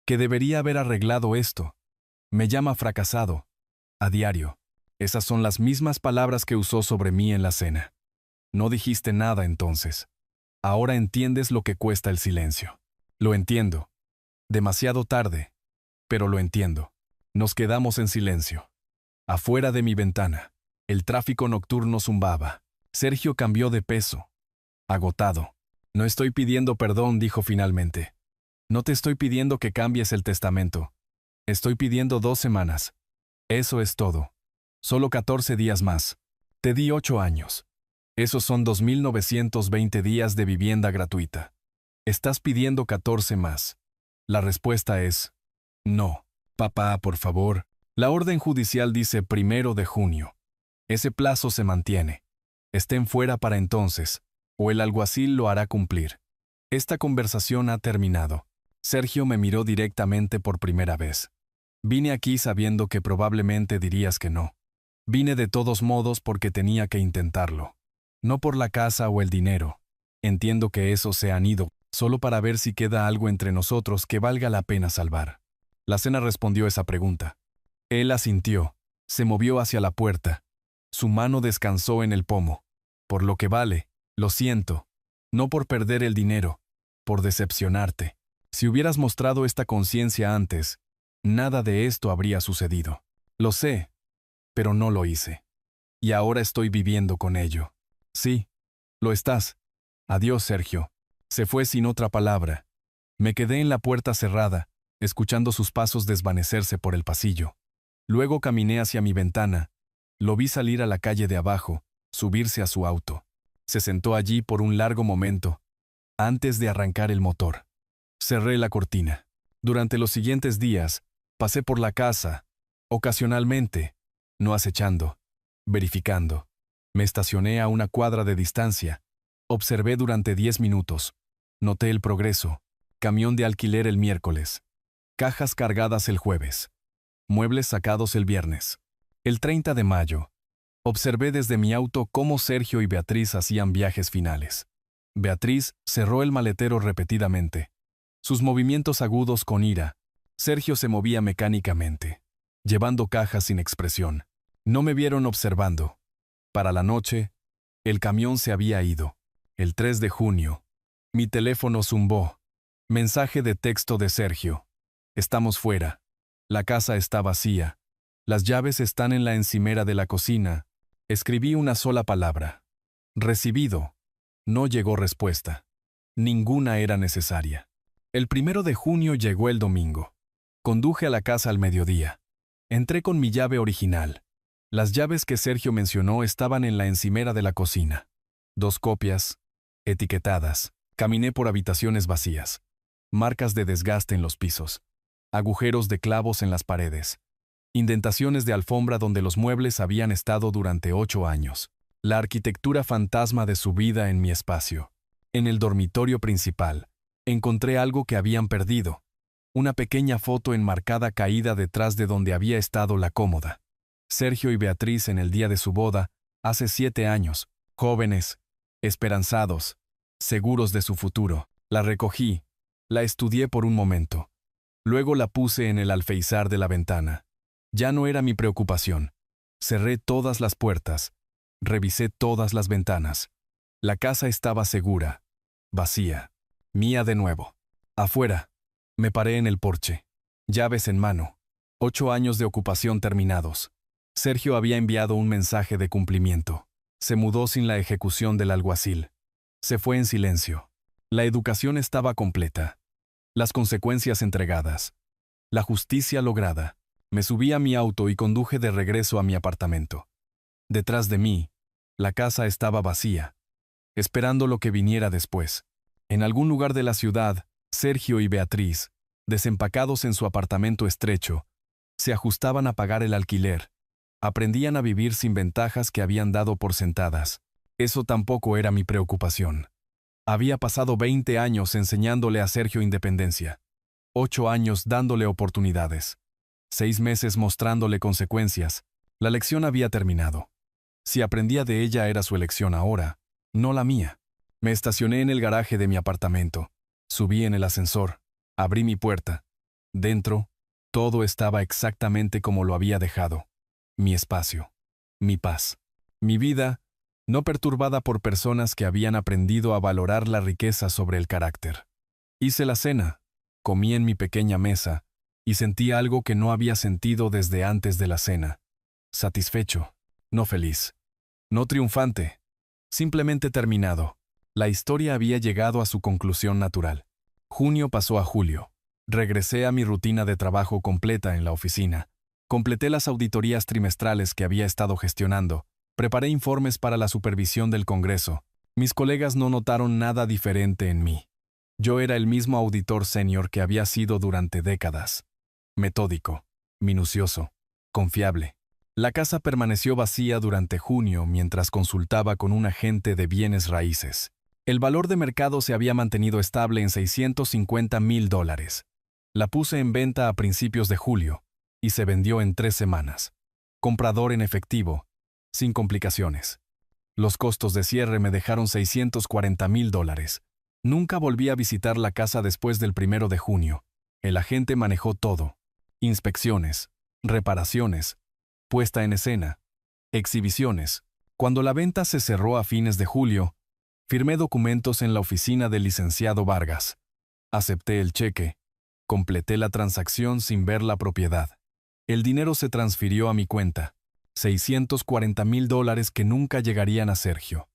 que debería haber arreglado esto. Me llama fracasado. A diario. Esas son las mismas palabras que usó sobre mí en la cena. No dijiste nada entonces. Ahora entiendes lo que cuesta el silencio. Lo entiendo. Demasiado tarde, pero lo entiendo. Nos quedamos en silencio. Afuera de mi ventana, el tráfico nocturno zumbaba. Sergio cambió de peso. Agotado. No estoy pidiendo perdón, dijo finalmente. No te estoy pidiendo que cambies el testamento. Estoy pidiendo 2 semanas. Eso es todo. Solo 14 días más. Te di 8 años. Esos son 2.920 días de vivienda gratuita. Estás pidiendo 14 más. La respuesta es: no. Papá, por favor. La orden judicial dice 1 de junio. Ese plazo se mantiene. Estén fuera para entonces, o el alguacil lo hará cumplir. Esta conversación ha terminado. Sergio me miró directamente por primera vez. Vine aquí sabiendo que probablemente dirías que no. Vine de todos modos porque tenía que intentarlo. No por la casa o el dinero. Entiendo que esos se han ido, solo para ver si queda algo entre nosotros que valga la pena salvar. La cena respondió esa pregunta. Él asintió, se movió hacia la puerta. Su mano descansó en el pomo. Por lo que vale, lo siento. No por perder el dinero, por decepcionarte. Si hubieras mostrado esta conciencia antes, nada de esto habría sucedido. Lo sé, pero no lo hice. Y ahora estoy viviendo con ello. Sí, lo estás. Adiós, Sergio. Se fue sin otra palabra. Me quedé en la puerta cerrada, escuchando sus pasos desvanecerse por el pasillo. Luego caminé hacia mi ventana. Lo vi salir a la calle de abajo, subirse a su auto. Se sentó allí por un largo momento, antes de arrancar el motor. Cerré la cortina. Durante los siguientes días, pasé por la casa, ocasionalmente, no acechando, verificando. Me estacioné a una cuadra de distancia. Observé durante 10 minutos. Noté el progreso. Camión de alquiler el miércoles. Cajas cargadas el jueves. Muebles sacados el viernes. El 30 de mayo. Observé desde mi auto cómo Sergio y Beatriz hacían viajes finales. Beatriz cerró el maletero repetidamente. Sus movimientos agudos con ira. Sergio se movía mecánicamente, llevando cajas sin expresión. No me vieron observando. Para la noche, el camión se había ido. El 3 de junio. Mi teléfono zumbó. Mensaje de texto de Sergio. Estamos fuera. La casa está vacía. Las llaves están en la encimera de la cocina. Escribí una sola palabra. Recibido. No llegó respuesta. Ninguna era necesaria. El 1 de junio llegó el domingo. Conduje a la casa al mediodía. Entré con mi llave original. Las llaves que Sergio mencionó estaban en la encimera de la cocina. 2 copias, etiquetadas. Caminé por habitaciones vacías. Marcas de desgaste en los pisos. Agujeros de clavos en las paredes. Indentaciones de alfombra donde los muebles habían estado durante 8 años. La arquitectura fantasma de su vida en mi espacio. En el dormitorio principal, encontré algo que habían perdido. Una pequeña foto enmarcada caída detrás de donde había estado la cómoda. Sergio y Beatriz en el día de su boda, hace 7 años, jóvenes, esperanzados, seguros de su futuro. La recogí, la estudié por un momento. Luego la puse en el alféizar de la ventana. Ya no era mi preocupación. Cerré todas las puertas. Revisé todas las ventanas. La casa estaba segura, vacía, mía de nuevo. Afuera, me paré en el porche, llaves en mano. 8 años de ocupación terminados. Sergio había enviado un mensaje de cumplimiento. Se mudó sin la ejecución del alguacil. Se fue en silencio. La educación estaba completa. Las consecuencias entregadas. La justicia lograda. Me subí a mi auto y conduje de regreso a mi apartamento. Detrás de mí, la casa estaba vacía, esperando lo que viniera después. En algún lugar de la ciudad, Sergio y Beatriz, desempacados en su apartamento estrecho, se ajustaban a pagar el alquiler. Aprendían a vivir sin ventajas que habían dado por sentadas. Eso tampoco era mi preocupación. Había pasado 20 años enseñándole a Sergio independencia. 8 años dándole oportunidades. 6 meses mostrándole consecuencias. La lección había terminado. Si aprendía de ella era su elección ahora, no la mía. Me estacioné en el garaje de mi apartamento. Subí en el ascensor. Abrí mi puerta. Dentro, todo estaba exactamente como lo había dejado. Mi espacio. mi paz. Mi vida, no perturbada por personas que habían aprendido a valorar la riqueza sobre el carácter. Hice la cena, comí en mi pequeña mesa, y sentí algo que no había sentido desde antes de la cena. Satisfecho, no feliz, no triunfante, simplemente terminado. La historia había llegado a su conclusión natural. Junio pasó a julio. Regresé a mi rutina de trabajo completa en la oficina. Completé las auditorías trimestrales que había estado gestionando. Preparé informes para la supervisión del Congreso. Mis colegas no notaron nada diferente en mí. Yo era el mismo auditor senior que había sido durante décadas. Metódico, minucioso, confiable. La casa permaneció vacía durante junio mientras consultaba con un agente de bienes raíces. El valor de mercado se había mantenido estable en $650,000. La puse en venta a principios de julio y se vendió en 3 semanas. Comprador en efectivo, sin complicaciones. Los costos de cierre me dejaron $640,000. Nunca volví a visitar la casa después del 1 de junio. El agente manejó todo. Inspecciones, reparaciones, puesta en escena, exhibiciones. Cuando la venta se cerró a fines de julio, firmé documentos en la oficina del licenciado Vargas. Acepté el cheque. Completé la transacción sin ver la propiedad. El dinero se transfirió a mi cuenta. $640,000 que nunca llegarían a Sergio.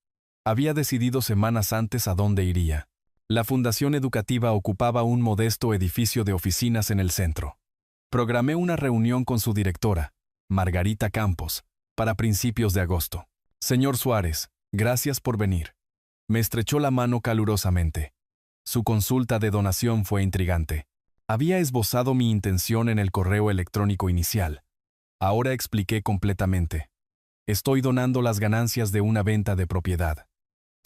Había decidido semanas antes a dónde iría. La fundación educativa ocupaba un modesto edificio de oficinas en el centro. Programé una reunión con su directora, Margarita Campos, para principios de agosto. Señor Suárez, gracias por venir. Me estrechó la mano calurosamente. Su consulta de donación fue intrigante. Había esbozado mi intención en el correo electrónico inicial. Ahora expliqué completamente. Estoy donando las ganancias de una venta de propiedad.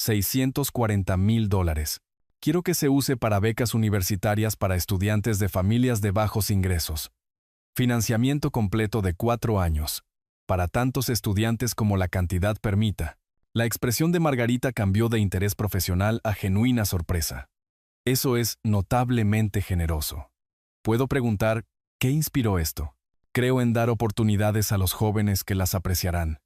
$640,000. Quiero que se use para becas universitarias para estudiantes de familias de bajos ingresos. Financiamiento completo de 4 años. Para tantos estudiantes como la cantidad permita. La expresión de Margarita cambió de interés profesional a genuina sorpresa. Eso es notablemente generoso. Puedo preguntar, ¿qué inspiró esto? Creo en dar oportunidades a los jóvenes que las apreciarán.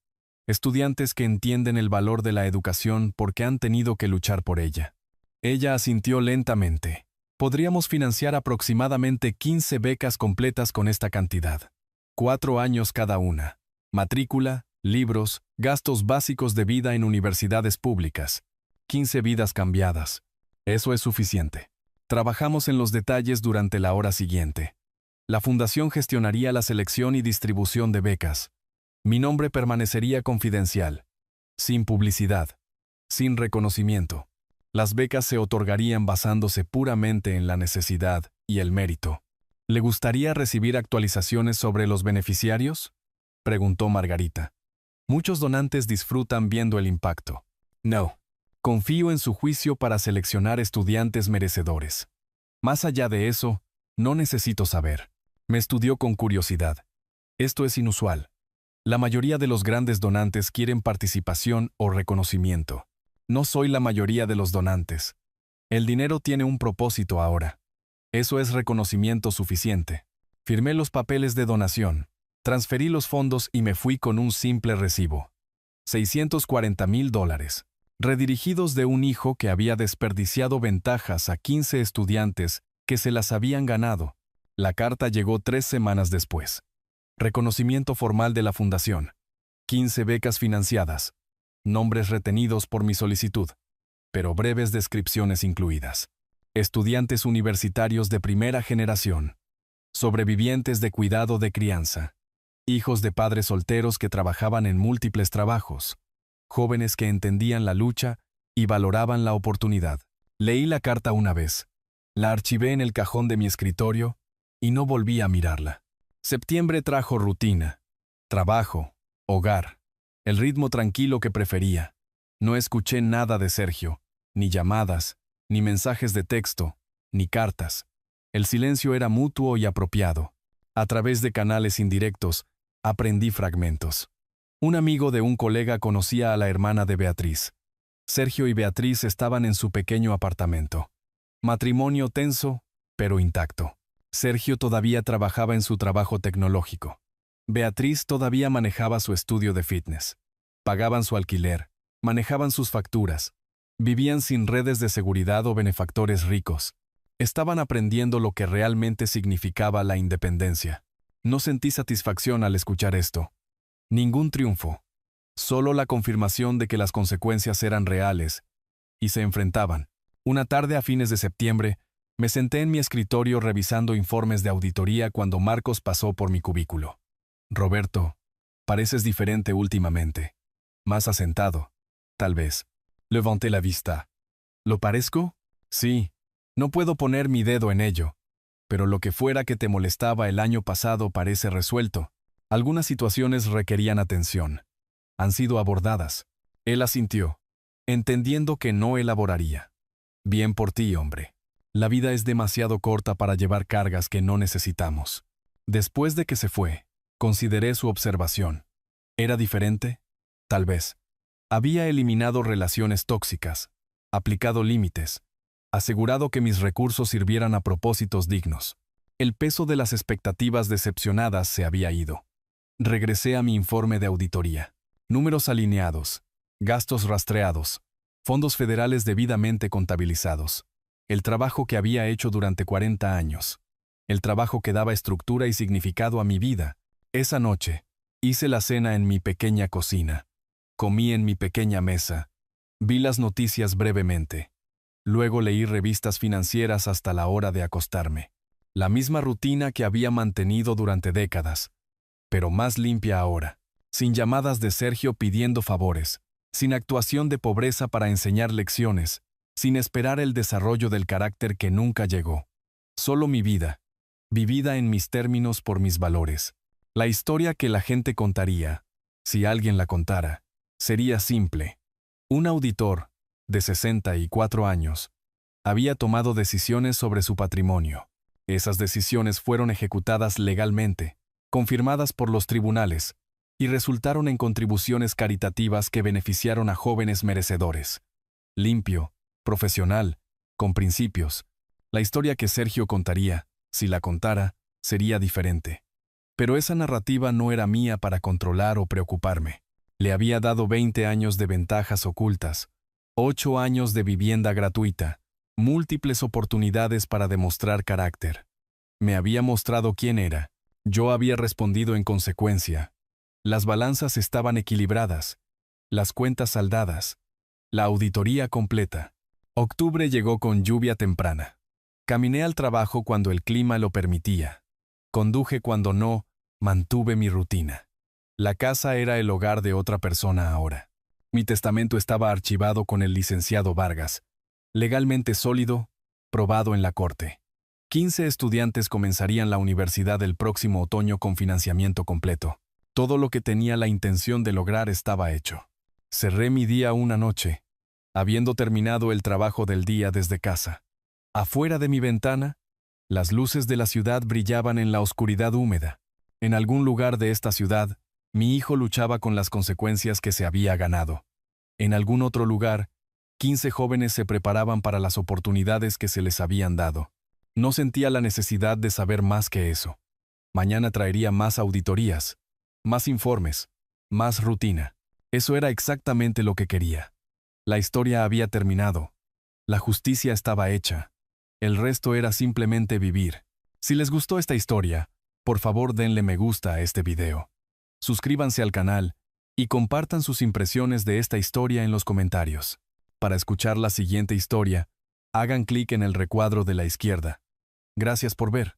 Estudiantes que entienden el valor de la educación porque han tenido que luchar por ella. Ella asintió lentamente. Podríamos financiar aproximadamente 15 becas completas con esta cantidad. 4 años cada una. Matrícula, libros, gastos básicos de vida en universidades públicas. 15 vidas cambiadas. Eso es suficiente. Trabajamos en los detalles durante la hora siguiente. La fundación gestionaría la selección y distribución de becas. Mi nombre permanecería confidencial. Sin publicidad. Sin reconocimiento. Las becas se otorgarían basándose puramente en la necesidad y el mérito. ¿Le gustaría recibir actualizaciones sobre los beneficiarios?, preguntó Margarita. Muchos donantes disfrutan viendo el impacto. No. Confío en su juicio para seleccionar estudiantes merecedores. Más allá de eso, no necesito saber. Me estudió con curiosidad. Esto es inusual. La mayoría de los grandes donantes quieren participación o reconocimiento. No soy la mayoría de los donantes. El dinero tiene un propósito ahora. Eso es reconocimiento suficiente. Firmé los papeles de donación. Transferí los fondos y me fui con un simple recibo. $640,000. Redirigidos de un hijo que había desperdiciado ventajas a 15 estudiantes que se las habían ganado. La carta llegó 3 semanas después. Reconocimiento formal de la fundación. 15 becas financiadas. Nombres retenidos por mi solicitud, pero breves descripciones incluidas. Estudiantes universitarios de primera generación. Sobrevivientes de cuidado de crianza. Hijos de padres solteros que trabajaban en múltiples trabajos. Jóvenes que entendían la lucha y valoraban la oportunidad. Leí la carta una vez. La archivé en el cajón de mi escritorio y no volví a mirarla. Septiembre trajo rutina, trabajo, hogar, el ritmo tranquilo que prefería. No escuché nada de Sergio, ni llamadas, ni mensajes de texto, ni cartas. El silencio era mutuo y apropiado. A través de canales indirectos, aprendí fragmentos. Un amigo de un colega conocía a la hermana de Beatriz. Sergio y Beatriz estaban en su pequeño apartamento. Matrimonio tenso, pero intacto. Sergio todavía trabajaba en su trabajo tecnológico. Beatriz todavía manejaba su estudio de fitness. Pagaban su alquiler, manejaban sus facturas, vivían sin redes de seguridad o benefactores ricos. Estaban aprendiendo lo que realmente significaba la independencia. No sentí satisfacción al escuchar esto. Ningún triunfo. Solo la confirmación de que las consecuencias eran reales y se enfrentaban. Una tarde a fines de septiembre, me senté en mi escritorio revisando informes de auditoría cuando Marcos pasó por mi cubículo. Roberto, pareces diferente últimamente. Más asentado, tal vez. Levanté la vista. ¿Lo parezco? Sí. No puedo poner mi dedo en ello. Pero lo que fuera que te molestaba el año pasado parece resuelto. Algunas situaciones requerían atención. Han sido abordadas. Él asintió, entendiendo que no elaboraría. Bien por ti, hombre. La vida es demasiado corta para llevar cargas que no necesitamos. Después de que se fue, consideré su observación. ¿Era diferente? Tal vez. Había eliminado relaciones tóxicas, aplicado límites, asegurado que mis recursos sirvieran a propósitos dignos. El peso de las expectativas decepcionadas se había ido. Regresé a mi informe de auditoría. Números alineados, gastos rastreados, fondos federales debidamente contabilizados. El trabajo que había hecho durante 40 años. El trabajo que daba estructura y significado a mi vida. Esa noche, hice la cena en mi pequeña cocina. Comí en mi pequeña mesa. Vi las noticias brevemente. Luego leí revistas financieras hasta la hora de acostarme. La misma rutina que había mantenido durante décadas, pero más limpia ahora. Sin llamadas de Sergio pidiendo favores, sin actuación de pobreza para enseñar lecciones, sin esperar el desarrollo del carácter que nunca llegó. Solo mi vida, vivida en mis términos por mis valores. La historia que la gente contaría, si alguien la contara, sería simple. Un auditor, de 64 años, había tomado decisiones sobre su patrimonio. Esas decisiones fueron ejecutadas legalmente, confirmadas por los tribunales, y resultaron en contribuciones caritativas que beneficiaron a jóvenes merecedores. Limpio, profesional, con principios. La historia que Sergio contaría, si la contara, sería diferente. Pero esa narrativa no era mía para controlar o preocuparme. Le había dado 20 años de ventajas ocultas, 8 años de vivienda gratuita, múltiples oportunidades para demostrar carácter. Me había mostrado quién era. Yo había respondido en consecuencia. Las balanzas estaban equilibradas, las cuentas saldadas, la auditoría completa. Octubre llegó con lluvia temprana. Caminé al trabajo cuando el clima lo permitía. Conduje cuando no, mantuve mi rutina. La casa era el hogar de otra persona ahora. Mi testamento estaba archivado con el licenciado Vargas, legalmente sólido, probado en la corte. 15 estudiantes comenzarían la universidad el próximo otoño con financiamiento completo. Todo lo que tenía la intención de lograr estaba hecho. Cerré mi día una noche, habiendo terminado el trabajo del día desde casa. Afuera de mi ventana, las luces de la ciudad brillaban en la oscuridad húmeda. En algún lugar de esta ciudad, mi hijo luchaba con las consecuencias que se había ganado. En algún otro lugar, 15 jóvenes se preparaban para las oportunidades que se les habían dado. No sentía la necesidad de saber más que eso. Mañana traería más auditorías, más informes, más rutina. Eso era exactamente lo que quería. La historia había terminado. La justicia estaba hecha. El resto era simplemente vivir. Si les gustó esta historia, por favor denle me gusta a este video. Suscríbanse al canal y compartan sus impresiones de esta historia en los comentarios. Para escuchar la siguiente historia, hagan clic en el recuadro de la izquierda. Gracias por ver.